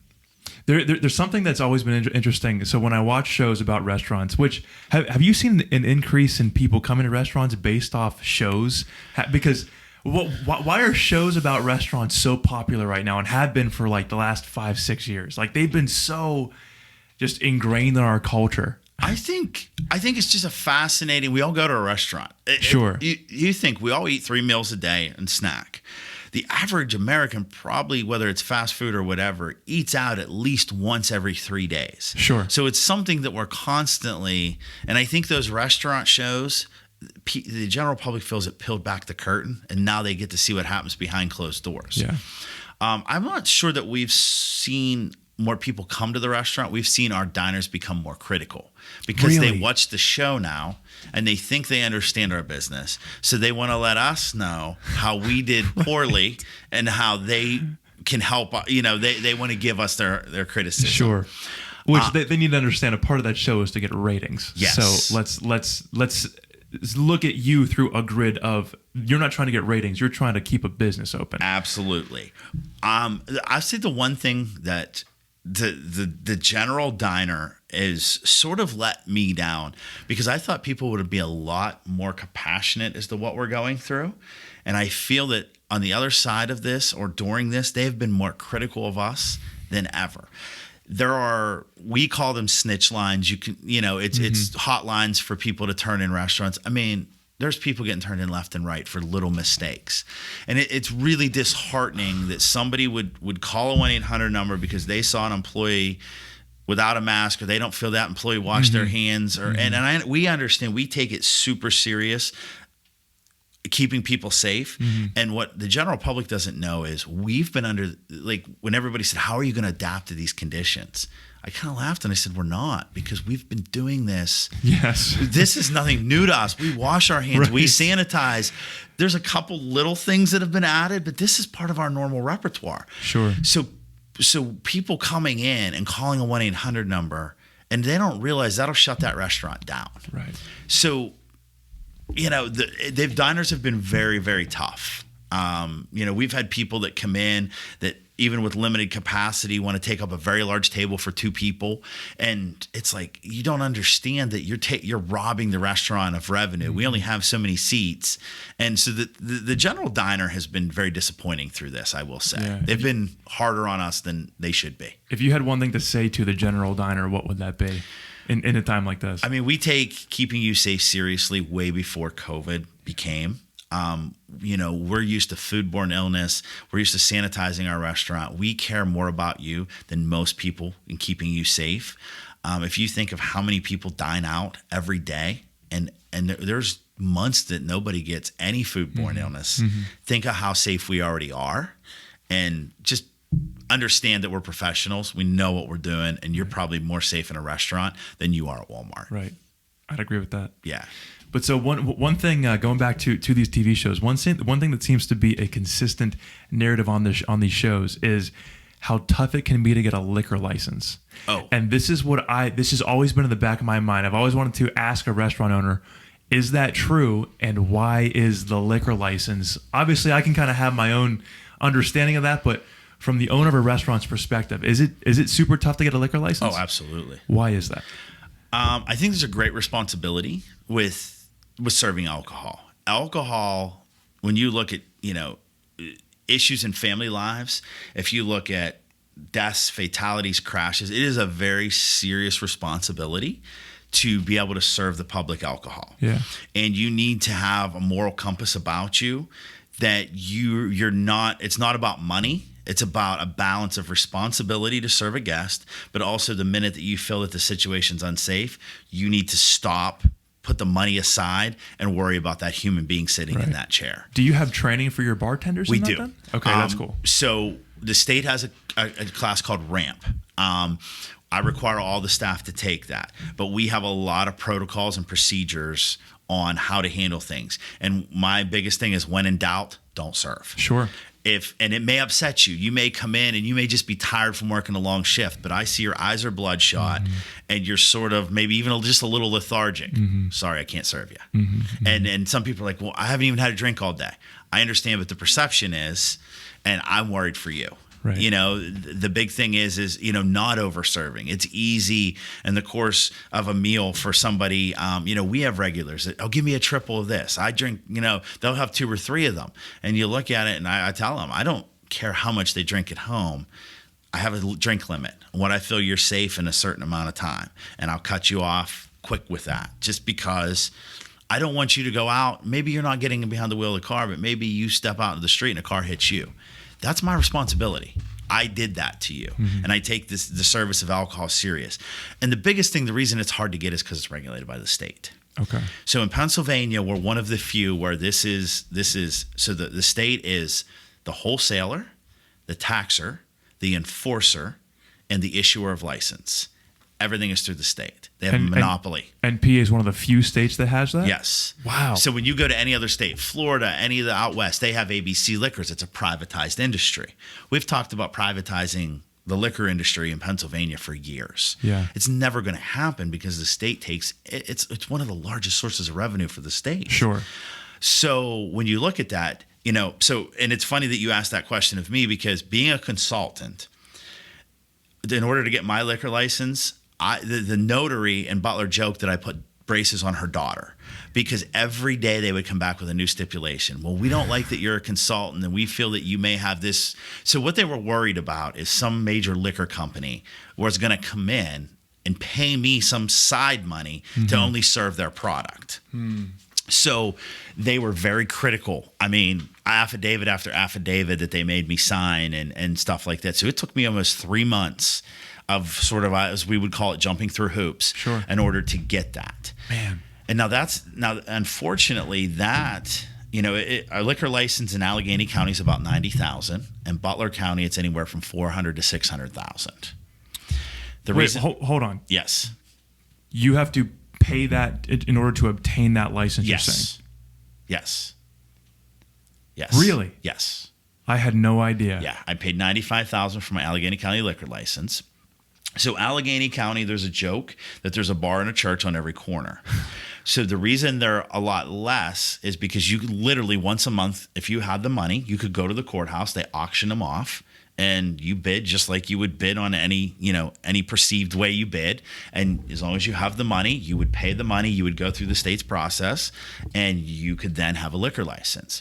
There's something that's always been interesting. So when I watch shows about restaurants, which have you seen an increase in people coming to restaurants based off shows? Because why are shows about restaurants so popular right now and have been for like the last 5-6 years? Like they've been so just ingrained in our culture. I think it's just a fascinating. We all go to a restaurant. Sure. You think we all eat 3 meals a day and snack. The average American, probably whether it's fast food or whatever, eats out at least once every 3 days. Sure. So it's something that we're constantly, and I think those restaurant shows, the general public feels it peeled back the curtain, and now they get to see what happens behind closed doors. Yeah. I'm not sure that we've seen more people come to the restaurant. We've seen our diners become more critical because they watch the show now and they think they understand our business. So they want to let us know how we did poorly and how they can help. They want to give us their criticism. Sure. Which they need to understand. A part of that show is to get ratings. Yes. So let's look at you through a grid of, you're not trying to get ratings. You're trying to keep a business open. Absolutely. I say the one thing that the general diner is sort of let me down, because I thought people would be a lot more compassionate as to what we're going through. And I feel that on the other side of this or during this, they've been more critical of us than ever. We call them snitch lines. You can, it's hotlines for people to turn in restaurants. I mean, there's people getting turned in left and right for little mistakes. And it's really disheartening that somebody would call a 1-800 number because they saw an employee without a mask, or they don't feel that employee washed their hands. We understand, we take it super serious, keeping people safe. And what the general public doesn't know is we've been under, like when everybody said, how are you going to adapt to these conditions? I kind of laughed and I said, we're not, because we've been doing this. Yes. This is nothing new to us. We wash our hands, we sanitize. There's a couple little things that have been added, but this is part of our normal repertoire. Sure. So people coming in and calling a 1-800 number, and they don't realize that'll shut that restaurant down. Right. So, the diners have been very, very tough. We've had people that come in that even with limited capacity want to take up a very large table for 2 people. And it's like, you don't understand that you're robbing the restaurant of revenue. We only have so many seats. And so the general diner has been very disappointing through this, I will say. Yeah. They've been harder on us than they should be. If you had one thing to say to the general diner, what would that be in a time like this? I mean, we take keeping you safe seriously way before COVID became. We're used to foodborne illness. We're used to sanitizing our restaurant. We care more about you than most people in keeping you safe. If you think of how many people dine out every day, and there's months that nobody gets any foodborne illness, think of how safe we already are, and just understand that we're professionals. We know what we're doing, and you're probably more safe in a restaurant than you are at Walmart. Right. I'd agree with that. Yeah. But so one thing, going back to these TV shows, one thing that seems to be a consistent narrative on these shows is how tough it can be to get a liquor license. Oh. And this has always been in the back of my mind. I've always wanted to ask a restaurant owner, is that true? And why is the liquor license? Obviously, I can kind of have my own understanding of that, but from the owner of a restaurant's perspective, is it super tough to get a liquor license? Oh, absolutely. Why is that? I think there's a great responsibility with serving alcohol. Alcohol, when you look at, issues in family lives, if you look at deaths, fatalities, crashes, it is a very serious responsibility to be able to serve the public alcohol. Yeah. And you need to have a moral compass about you that you're not, it's not about money. It's about a balance of responsibility to serve a guest, but also the minute that you feel that the situation's unsafe, you need to stop, put the money aside, and worry about that human being sitting in that chair. Do you have training for your bartenders? We in that do. Then? Okay, that's cool. So the state has a class called RAMP. I require all the staff to take that, but we have a lot of protocols and procedures on how to handle things. And my biggest thing is, when in doubt, don't serve. Sure. And it may upset you. You may come in and you may just be tired from working a long shift, but I see your eyes are bloodshot and you're sort of maybe even just a little lethargic. Sorry, I can't serve you. And some people are like, well, I haven't even had a drink all day. I understand, but the perception is, and I'm worried for you. Right. You know, the big thing is not over serving. It's easy in the course of a meal for somebody. We have regulars that, give me a triple of this. I drink, they'll have 2 or 3 of them. And you look at it and I tell them, I don't care how much they drink at home. I have a drink limit. When I feel you're safe in a certain amount of time, and I'll cut you off quick with that, just because I don't want you to go out. Maybe you're not getting behind the wheel of the car, but maybe you step out into the street and a car hits you. That's my responsibility. I did that to you. And I take the service of alcohol serious. And the biggest thing, the reason it's hard to get is because it's regulated by the state. Okay. So in Pennsylvania, we're one of the few where this is so the state is the wholesaler, the taxer, the enforcer, and the issuer of license. Everything is through the state. They have a monopoly. And PA is one of the few states that has that? Yes. Wow. So when you go to any other state, Florida, any of the out west, they have ABC Liquors. It's a privatized industry. We've talked about privatizing the liquor industry in Pennsylvania for years. Yeah. It's never going to happen because the state takes it's one of the largest sources of revenue for the state. Sure. So when you look at that, and it's funny that you asked that question of me, because being a consultant, in order to get my liquor license, the notary and butler joked that I put braces on her daughter, because every day they would come back with a new stipulation. Well, we don't like that you're a consultant and we feel that you may have this. So what they were worried about is some major liquor company was going to come in and pay me some side money to only serve their product. So they were very critical. I mean, affidavit after affidavit that they made me sign and stuff like that. So it took me almost 3 months of sort of, as we would call it, jumping through hoops in order to get that. Man. And now unfortunately that, a liquor license in Allegheny County is about $90,000, and Butler County it's anywhere from $400,000 to $600,000. Hold on. Yes. You have to pay that in order to obtain that license. Yes. You're saying? Yes. Really? Yes. I had no idea. Yeah, I paid $95,000 for my Allegheny County liquor license. So Allegheny County, there's a joke that there's a bar and a church on every corner. So the reason they're a lot less is because you could literally once a month, if you had the money, you could go to the courthouse, they auction them off, and you bid just like you would bid on any perceived way you bid. And as long as you have the money, you would pay the money, you would go through the state's process, and you could then have a liquor license.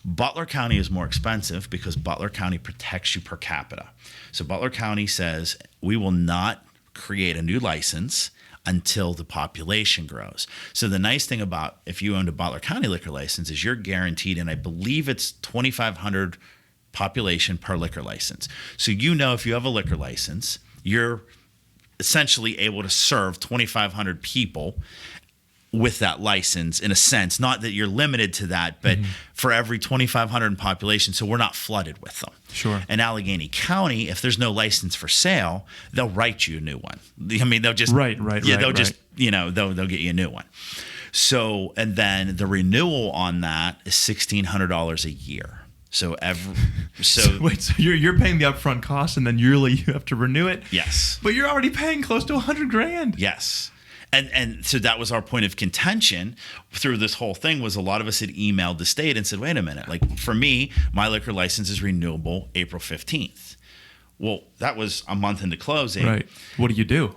Butler County is more expensive because Butler County protects you per capita. So Butler County says we will not create a new license until the population grows. So the nice thing about if you owned a Butler County liquor license is you're guaranteed, and I believe it's 2,500 population per liquor license. So if you have a liquor license, you're essentially able to serve 2,500 people with that license, in a sense. Not that you're limited to that, but for every 2,500 in population, so we're not flooded with them. Sure. In Allegheny County, if there's no license for sale, they'll write you a new one. I mean, they'll just they'll get you a new one. So, and then the renewal on that is $1,600 a year. So wait, so you're paying the upfront cost, and then yearly you have to renew it? Yes. But you're already paying close to $100,000. Yes. And so that was our point of contention through this whole thing, was a lot of us had emailed the state and said, wait a minute, like for me, my liquor license is renewable April 15th. Well, that was a month into closing. Right. What do you do?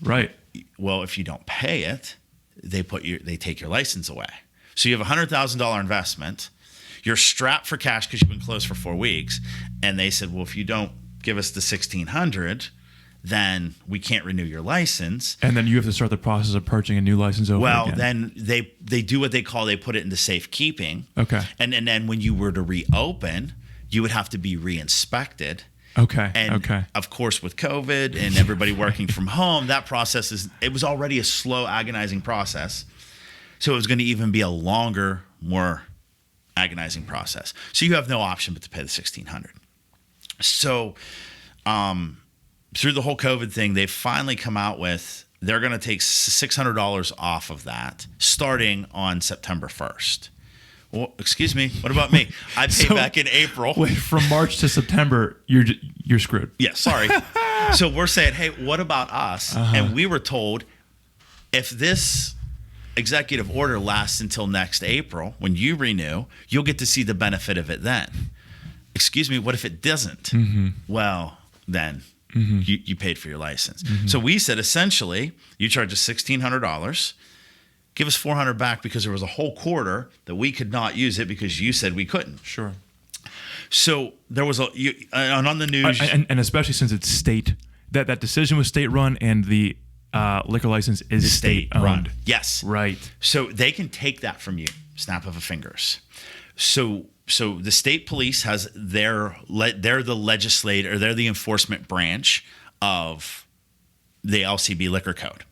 Right. Well, if you don't pay it, they take your license away. So you have a $100,000 investment. You're strapped for cash because you've been closed for 4 weeks. And they said, well, if you don't give us the $1,600, then we can't renew your license. And then you have to start the process of purchasing a new license over again. Well, then they do what they put it into safekeeping. Okay. And then when you were to reopen, you would have to be re-inspected. Okay. And of course, with COVID and everybody working from home, that process it was already a slow, agonizing process. So it was going to even be a longer, more agonizing process. So you have no option but to pay the $1,600. So through the whole COVID thing, they've finally come out with, they're going to take $600 off of that starting on September 1st. Well, excuse me. What about me? I paid back in April. Wait, from March to September, you're screwed. Yeah, sorry. So we're saying, hey, what about us? And we were told, if this executive order lasts until next April, when you renew, you'll get to see the benefit of it then. Excuse me, what if it doesn't? Well, then you paid for your license. So we said, essentially, you charge us $1,600. Give us $400 back because there was a whole quarter that we could not use it because you said we couldn't. Sure. So there was and on the news, and especially since it's state, that decision was state run, and the liquor license is state owned. Yes. Right. So they can take that from you, snap of a fingers. So the state police has they're the legislator, they're the enforcement branch of the LCB liquor code.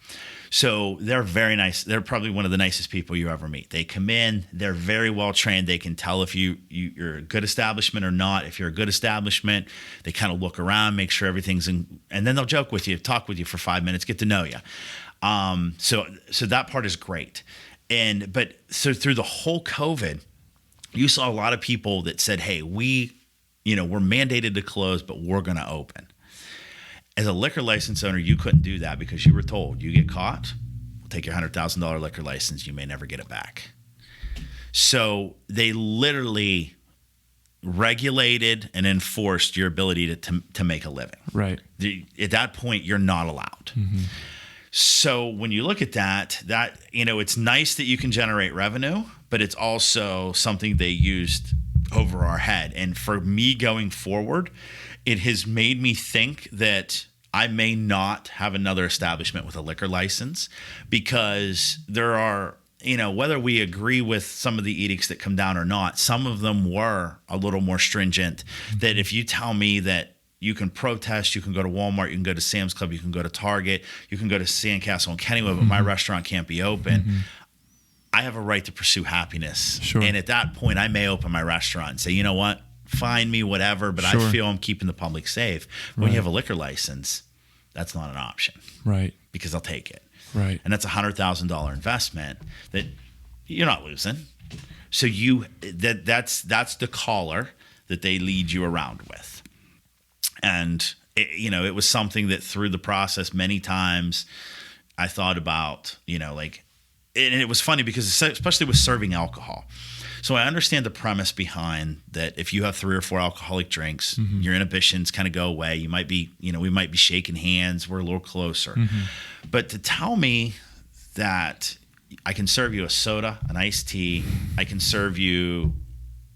So they're very nice. They're probably one of the nicest people you ever meet. They come in. They're very well trained. They can tell if you're a good establishment or not. If you're a good establishment, they kind of look around, make sure everything's in, and then they'll joke with you, talk with you for 5 minutes, get to know you. So that part is great. So through the whole COVID, you saw a lot of people that said, "Hey, we're mandated to close, but we're going to open." As a liquor license owner, you couldn't do that because you were told, you get caught, we'll take your $100,000 liquor license, you may never get it back. So they literally regulated and enforced your ability to make a living. Right. At that point, you're not allowed. So when you look at that, it's nice that you can generate revenue, but it's also something they used over our head. And for me going forward, it has made me think that I may not have another establishment with a liquor license because there are, whether we agree with some of the edicts that come down or not, some of them were a little more stringent. That if you tell me that you can protest, you can go to Walmart, you can go to Sam's Club, you can go to Target, you can go to Sandcastle and Kennywood, but my restaurant can't be open. I have a right to pursue happiness. Sure. And at that point, I may open my restaurant and say, you know what? Fine me, whatever, but I feel I'm keeping the public safe. When you have a liquor license, that's not an option. Right. Because I'll take it. Right. And that's a $100,000 investment that you're not losing. So that's the collar that they lead you around with. And it was something that through the process many times I thought about, and it was funny because especially with serving alcohol. So I understand the premise behind that. If you have 3 or 4 alcoholic drinks, your inhibitions kind of go away. You might be, we might be shaking hands. We're a little closer. But to tell me that I can serve you a soda, an iced tea, I can serve you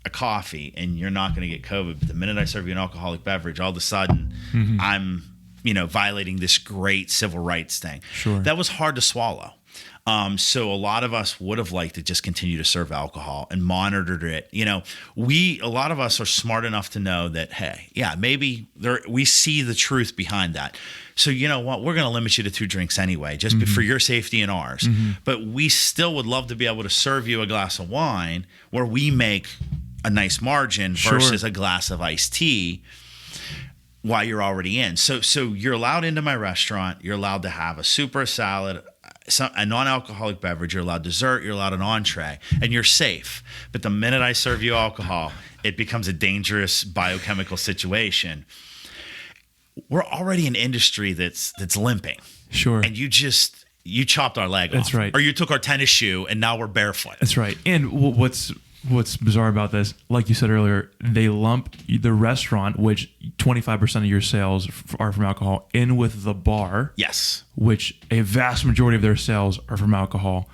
a coffee, and you're not going to get COVID. But the minute I serve you an alcoholic beverage, all of a sudden I'm, violating this great civil rights thing. Sure. That was hard to swallow. So a lot of us would have liked to just continue to serve alcohol and monitored it. A lot of us are smart enough to know that, hey, yeah, maybe we see the truth behind that. So you know what? We're going to limit you to 2 drinks anyway, just for your safety and ours. But we still would love to be able to serve you a glass of wine where we make a nice margin versus a glass of iced tea while you're already in. So you're allowed into my restaurant. You're allowed to have a soup or a salad, a non-alcoholic beverage. You're allowed dessert. You're allowed an entree, and you're safe. But the minute I serve you alcohol, it becomes a dangerous biochemical situation. We're already an industry that's limping. Sure. And you chopped our leg off. That's right. Or you took our tennis shoe, and now we're barefoot. That's right. And what's bizarre about this, like you said earlier, they lump the restaurant, which 25% of your sales are from alcohol, in with the bar. Yes. Which a vast majority of their sales are from alcohol.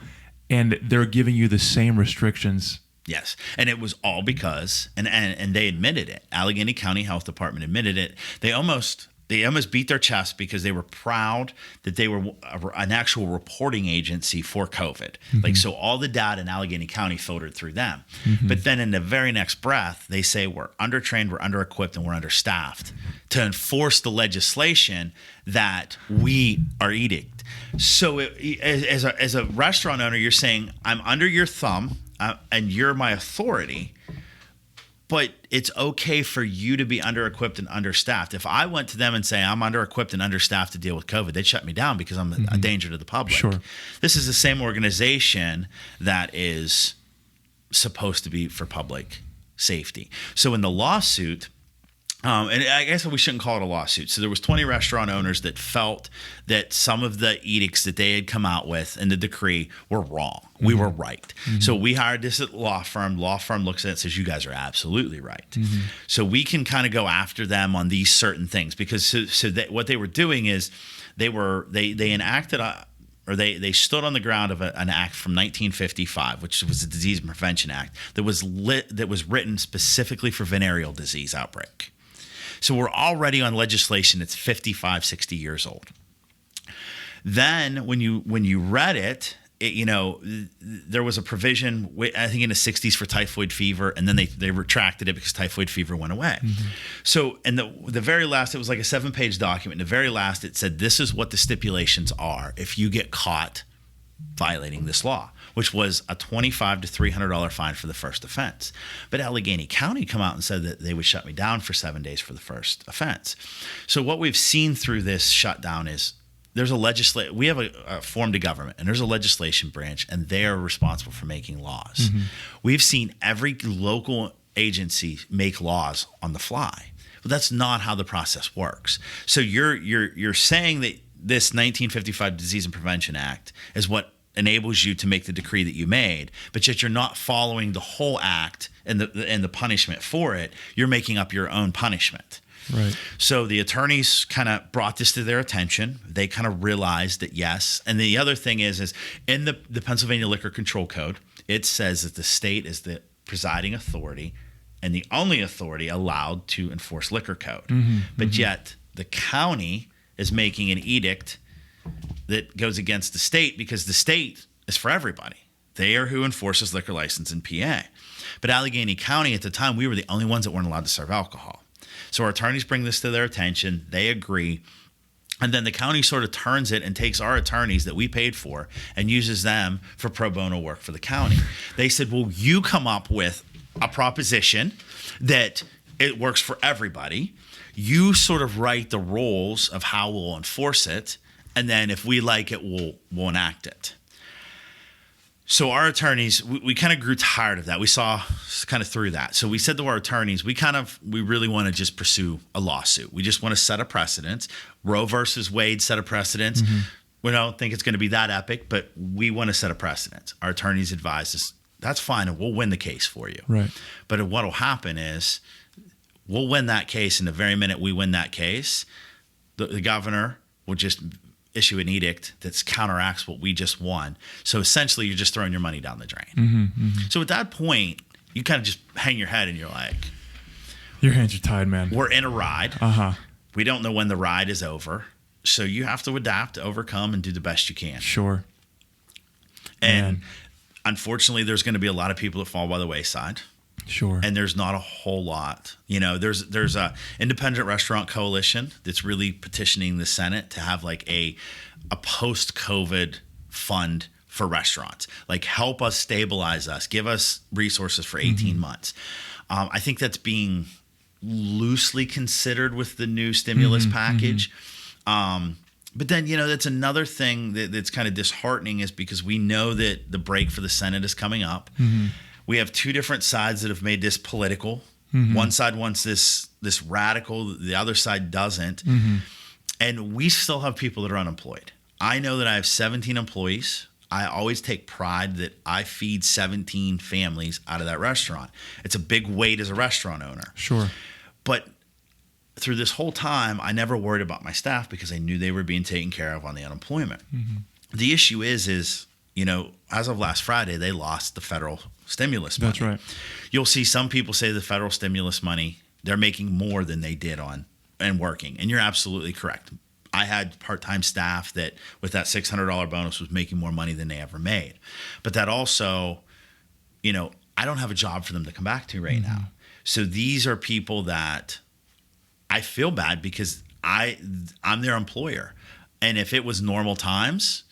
And they're giving you the same restrictions. Yes. And it was all because, and they admitted it. Allegheny County Health Department admitted it. They They almost beat their chest because they were proud that they were an actual reporting agency for COVID. Like, so all the data in Allegheny County filtered through them. But then in the very next breath, they say we're undertrained, we're under-equipped, and we're understaffed to enforce the legislation that we are eating. So as a restaurant owner, you're saying, I'm under your thumb and you're my authority, but it's okay for you to be under-equipped and understaffed. If I went to them and say I'm under-equipped and understaffed to deal with COVID, they'd shut me down because I'm a danger to the public. Sure. This is the same organization that is supposed to be for public safety. So in the lawsuit, and I guess we shouldn't call it a lawsuit. So there was 20 restaurant owners that felt that some of the edicts that they had come out with in the decree were wrong. We were right. So we hired this law firm. Law firm looks at it and says, you guys are absolutely right. So we can kind of go after them on these certain things because what they were doing is they enacted or they stood on the ground of an act from 1955, which was the Disease Prevention Act that was written specifically for venereal disease outbreak. So we're already on legislation that's 55, 60 years old. Then when you read it, there was a provision, I think in the 60s for typhoid fever, and then they retracted it because typhoid fever went away. So in the very last, it was like a 7-page document. In the very last, it said, this is what the stipulations are if you get caught violating this law, which was a $25 to $300 fine for the first offense. But Allegheny County come out and said that they would shut me down for 7 days for the first offense. So what we've seen through this shutdown is there's we have a formed a government, and there's a legislation branch, and they are responsible for making laws. We've seen every local agency make laws on the fly. But that's not how the process works. So you're saying that this 1955 Disease and Prevention Act is what enables you to make the decree that you made, but yet you're not following the whole act and the punishment for it. You're making up your own punishment. Right. So the attorneys kind of brought this to their attention. They kind of realized that yes. And the other thing is in the Pennsylvania Liquor Control Code, it says that the state is the presiding authority and the only authority allowed to enforce liquor code. But yet the county is making an edict that goes against the state because the state is for everybody. They are who enforces liquor license in PA. But Allegheny County at the time, we were the only ones that weren't allowed to serve alcohol. So our attorneys bring this to their attention. They agree. And then the county sort of turns it and takes our attorneys that we paid for and uses them for pro bono work for the county. They said, well, you come up with a proposition that it works for everybody. You sort of write the rules of how we'll enforce it. And then if we like it, we'll enact it. So our attorneys, we kind of grew tired of that. We saw kind of through that. So we said to our attorneys, we really want to just pursue a lawsuit. We just want to set a precedent. Roe versus Wade set a precedent. We don't think it's going to be that epic, but we want to set a precedent. Our attorneys advised us, that's fine, and we'll win the case for you. Right. But what will happen is we'll win that case, and the very minute we win that case, the governor will just issue an edict that counteracts what we just won. So essentially, you're just throwing your money down the drain. So at that point, you kind of just hang your head and you're like, your hands are tied, man. We're in a ride. We don't know when the ride is over. So you have to adapt, overcome, and do the best you can. Sure. And unfortunately, there's going to be a lot of people that fall by the wayside. Sure. And there's not a whole lot. There's a independent restaurant coalition that's really petitioning the Senate to have like a post-COVID fund for restaurants. Like help us, stabilize us, give us resources for 18 months. I think that's being loosely considered with the new stimulus package. But then, that's another thing that's kind of disheartening is because we know that the break for the Senate is coming up. We have two different sides that have made this political. One side wants this radical, the other side doesn't. And we still have people that are unemployed. I know that I have 17 employees. I always take pride that I feed 17 families out of that restaurant. It's a big weight as a restaurant owner. Sure. But through this whole time, I never worried about my staff because I knew they were being taken care of on the unemployment. The issue is, as of last Friday, they lost the federal stimulus money. That's right. You'll see some people say the federal stimulus money, they're making more than they did and working. And you're absolutely correct. I had part-time staff that with that $600 bonus was making more money than they ever made. But that also, I don't have a job for them to come back to right now. So these are people that I feel bad because I'm their employer. And if it was normal times,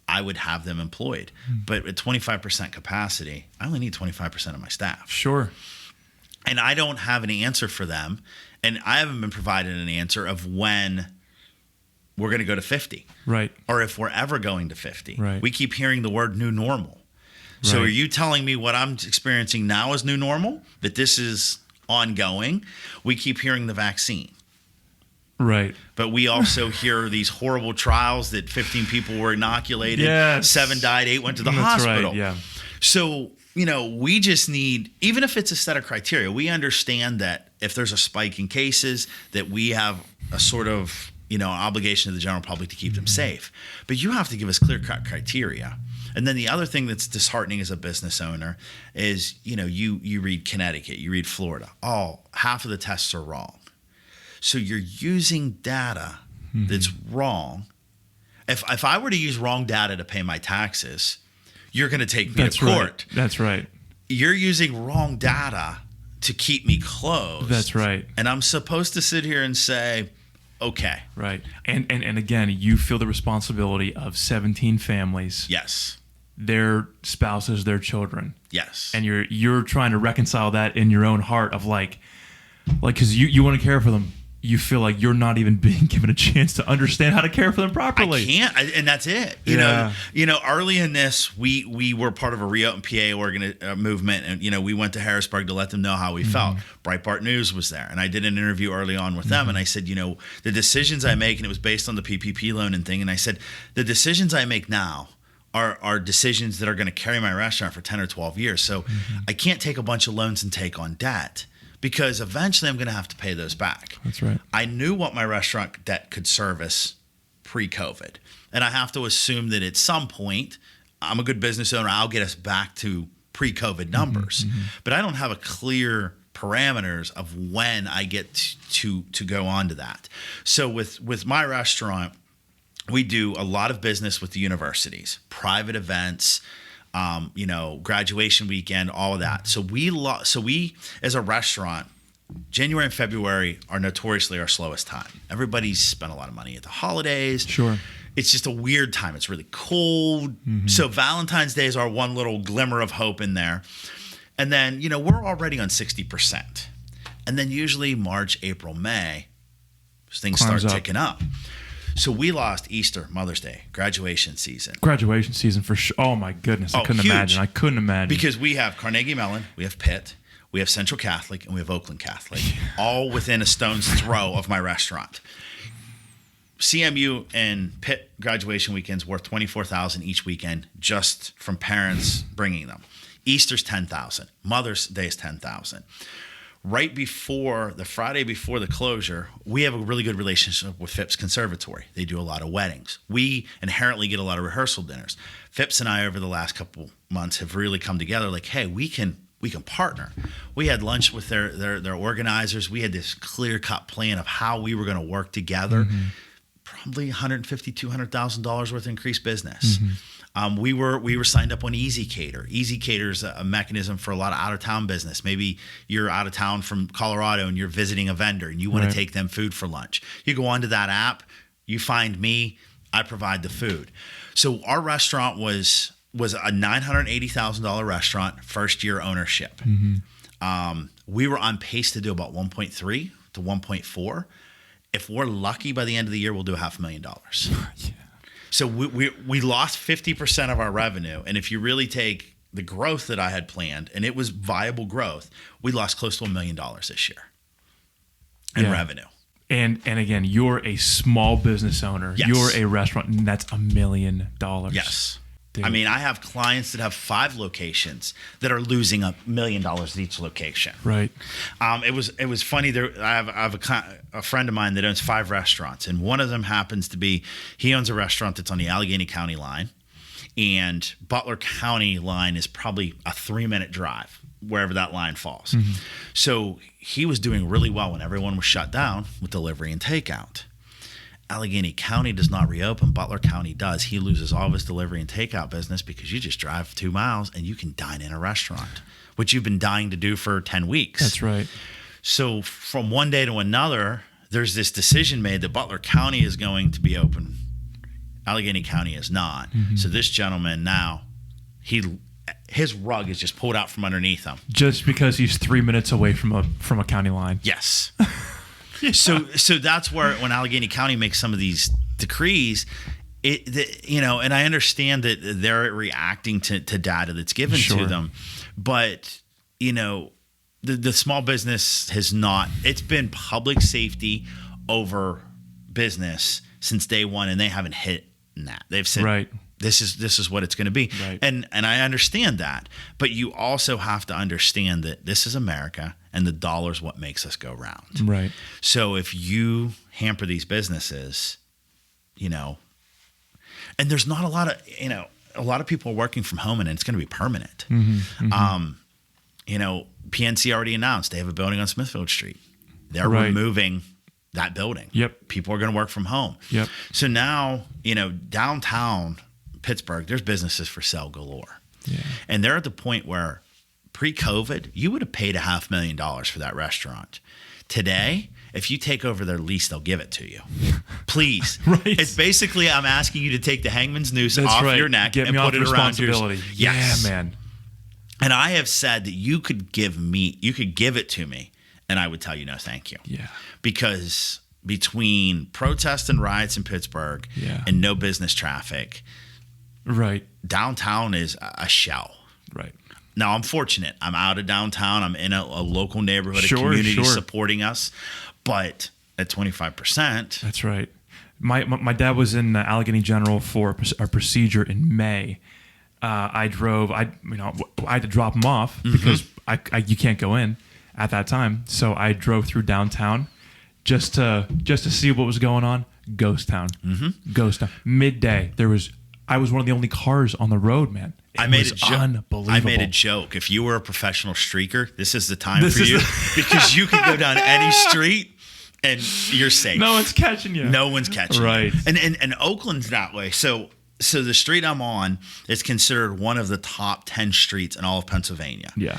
I would have them employed. But at 25% capacity, I only need 25% of my staff. Sure. And I don't have an answer for them. And I haven't been provided an answer of when we're going to go to 50. Right. Or if we're ever going to 50. Right. We keep hearing the word new normal. So are you telling me what I'm experiencing now is new normal? That this is ongoing? We keep hearing the vaccine. Right. But we also hear these horrible trials that 15 people were inoculated, Yes. 7 died, 8 went to the That's hospital. right, yeah. So, we just need, even if it's a set of criteria, we understand that if there's a spike in cases, that we have a sort of, obligation to the general public to keep them safe. But you have to give us clear-cut criteria. And then the other thing that's disheartening as a business owner is, you read Connecticut, you read Florida. Oh, half of the tests are wrong. So you're using data that's wrong. If I were to use wrong data to pay my taxes, you're going to take me to court. Right. That's right. You're using wrong data to keep me closed. That's right. And I'm supposed to sit here and say, okay. Right. And again, you feel the responsibility of 17 families. Yes. Their spouses, their children. Yes. And you're trying to reconcile that in your own heart of like because you want to care for them. You feel like you're not even being given a chance to understand how to care for them properly. I can't, and that's it. Early in this, we were part of a Reopen PA movement, and we went to Harrisburg to let them know how we felt. Breitbart News was there, and I did an interview early on with them, and I said, the decisions I make, and it was based on the PPP loan and thing, and I said, the decisions I make now are decisions that are going to carry my restaurant for 10 or 12 years. So I can't take a bunch of loans and take on debt. Because eventually I'm going to have to pay those back. That's right. I knew what my restaurant debt could service pre-COVID. And I have to assume that at some point, I'm a good business owner, I'll get us back to pre-COVID numbers. But I don't have a clear parameters of when I get to go on to that. So with my restaurant, we do a lot of business with the universities, private events, graduation weekend, all of that. So we as a restaurant, January and February are notoriously our slowest time. Everybody's spent a lot of money at the holidays. Sure. It's just a weird time. It's really cold. So Valentine's Day is our one little glimmer of hope in there. And then, we're already on 60%. And then usually March, April, May, things start ticking up. So we lost Easter, Mother's Day, graduation season. Graduation season for sure. Oh my goodness, I couldn't imagine. I couldn't imagine. Because we have Carnegie Mellon, we have Pitt, we have Central Catholic, and we have Oakland Catholic, all within a stone's throw of my restaurant. CMU and Pitt graduation weekends worth $24,000 each weekend just from parents bringing them. Easter's $10,000. Mother's Day is $10,000. Right before the Friday before the closure, we have a really good relationship with Phipps Conservatory. They do a lot of weddings. We inherently get a lot of rehearsal dinners. Phipps and I, over the last couple months, have really come together. Like, hey, we can partner. We had lunch with their organizers. We had this clear-cut plan of how we were going to work together. Probably $150,000, $200,000 worth of increased business. We were signed up on Easy Cater. Easy Cater is a mechanism for a lot of out-of-town business. Maybe you're out of town from Colorado and you're visiting a vendor and you want to take them food for lunch. You go onto that app, you find me, I provide the food. So our restaurant was a $980,000 restaurant, first year ownership. We were on pace to do about 1.3 to 1.4. If we're lucky, by the end of the year, we'll do $500,000. Yeah. So we lost 50% of our revenue. And if you really take the growth that I had planned, and it was viable growth, we lost close to $1 million this year in revenue. And again, you're a small business owner. Yes. You're a restaurant, and that's $1 million. Yes. Dude. I mean, I have clients that have 5 locations that are losing $1 million at each location. Right. It was funny. I have a friend of mine that owns 5 restaurants, and one of them happens to be he owns a restaurant that's on the Allegheny County line, and Butler County line is probably a 3-minute drive wherever that line falls. So he was doing really well when everyone was shut down with delivery and takeout. Allegheny County does not reopen. Butler County does. He loses all of his delivery and takeout business because you just drive 2 miles and you can dine in a restaurant, which you've been dying to do for 10 weeks. That's right. So from one day to another, there's this decision made that Butler County is going to be open. Allegheny County is not. So this gentleman now, his rug is just pulled out from underneath him. Just because he's 3 minutes away from a county line. Yes. So that's where when Allegheny County makes some of these decrees, and I understand that they're reacting to data that's given to them, but the small business has not. It's been public safety over business since day one, and they haven't hit that. They've said, right, this is what it's going to be, right. And I understand that, but you also have to understand that this is America, and the dollar's what makes us go round. Right. So if you hamper these businesses, and there's not a lot of people are working from home, and it's going to be permanent. PNC already announced they have a building on Smithfield Street. They're removing that building. Yep. People are going to work from home. Yep. So now, downtown Pittsburgh, there's businesses for sale galore. Yeah. And they're at the point where pre-COVID, you would have paid $500,000 for that restaurant. Today, if you take over their lease, they'll give it to you. Please. Right. It's basically, I'm asking you to take the hangman's noose off your neck Get and me put off it around your... responsibility. Yes. Yeah, man. And I have said that you could give it to me, and I would tell you no thank you. Yeah. Because between protests and riots in Pittsburgh and no business traffic, right, downtown is a shell. Right. Now, I'm fortunate. I'm out of downtown. I'm in a local neighborhood, a community supporting us. But at 25%. That's right. My dad was in Allegheny General for a procedure in May. I had to drop him off because you can't go in at that time. So I drove through downtown just to see what was going on. Ghost town. Ghost town. Midday. I was one of the only cars on the road, man. It was unbelievable. I made a joke. If you were a professional streaker, this is the time for you because you could go down any street and you're safe. No one's catching you. No one's catching you. Right. And Oakland's that way. So the street I'm on is considered one of the top 10 streets in all of Pennsylvania. Yeah.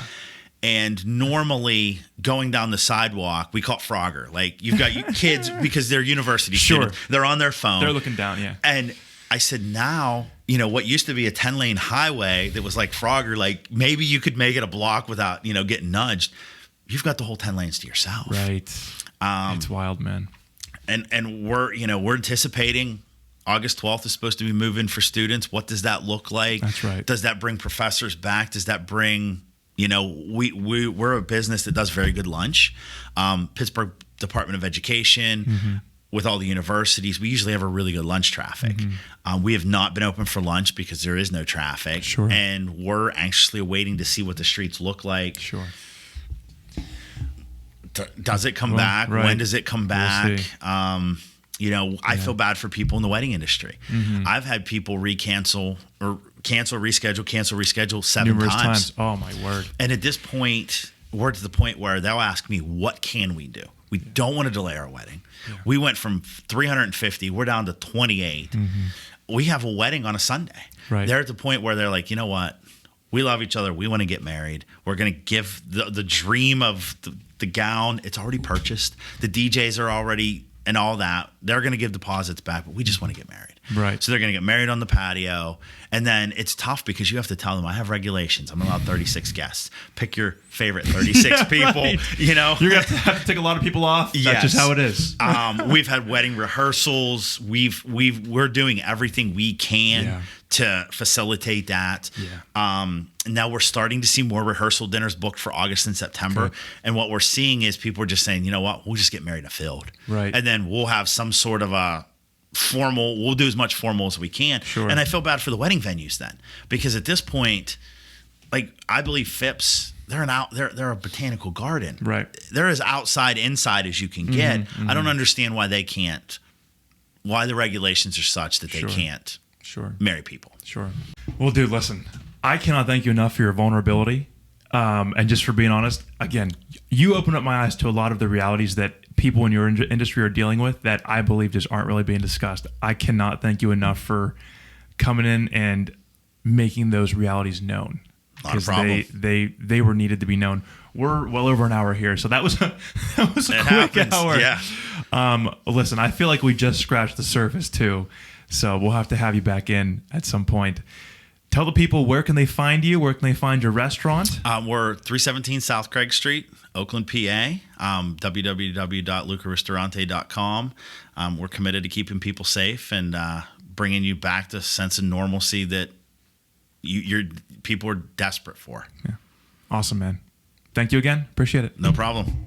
And normally going down the sidewalk, we call it Frogger. Like you've got kids because they're university students. They're on their phone. They're looking down, yeah. And I said, now, what used to be a 10-lane highway that was like Frogger, like maybe you could make it a block without, getting nudged. You've got the whole 10 lanes to yourself. Right. It's wild, man. And we're anticipating August 12th is supposed to be moving for students. What does that look like? That's right. Does that bring professors back? Does that bring, we're a business that does very good lunch. Pittsburgh Department of Education, with all the universities, we usually have a really good lunch traffic. We have not been open for lunch because there is no traffic. Sure. And we're anxiously waiting to see what the streets look like. Sure. Does it come back? Right. When does it come back? We'll see. I feel bad for people in the wedding industry. I've had people reschedule 7 Numerous times. Oh, my word. And at this point, we're to the point where they'll ask me, what can we do? We don't want to delay our wedding. Yeah. We went from 350, we're down to 28. We have a wedding on a Sunday. Right. They're at the point where they're like, you know what? We love each other. We want to get married. We're going to give the dream of the gown. It's already purchased. The DJs are already and all that. They're going to give deposits back, but we just want to get married. Right. So they're going to get married on the patio. And then it's tough because you have to tell them, I have regulations. I'm allowed 36 guests. Pick your favorite 36 people. Right. You're going to have to take a lot of people off. Yes. That's just how it is. We've had wedding rehearsals. We're doing everything we can to facilitate that. Yeah. Now we're starting to see more rehearsal dinners booked for August and September. Good. And what we're seeing is people are just saying, you know what, we'll just get married in a field. Right. And then we'll have some sort of a formal, we'll do as much formal as we can. Sure. And I feel bad for the wedding venues then, because at this point, like I believe Phipps, they're a botanical garden. Right. They're as outside inside as you can get. I don't understand why they can't, why the regulations are such that they can't marry people. Sure. Well, dude, listen, I cannot thank you enough for your vulnerability. And just for being honest, again, you opened up my eyes to a lot of the realities that people in your industry are dealing with that I believe just aren't really being discussed. I cannot thank you enough for coming in and making those realities known. Not a problem. They were needed to be known. We're well over an hour here, so that was a quick hour. Yeah. Listen, I feel like we just scratched the surface too, so we'll have to have you back in at some point. Tell the people, where can they find you? Where can they find your restaurant? We're 317 South Craig Street, Oakland, PA. www.luccaristorante.com. We're committed to keeping people safe and bringing you back to a sense of normalcy that your people are desperate for. Yeah. Awesome, man. Thank you again. Appreciate it. No problem.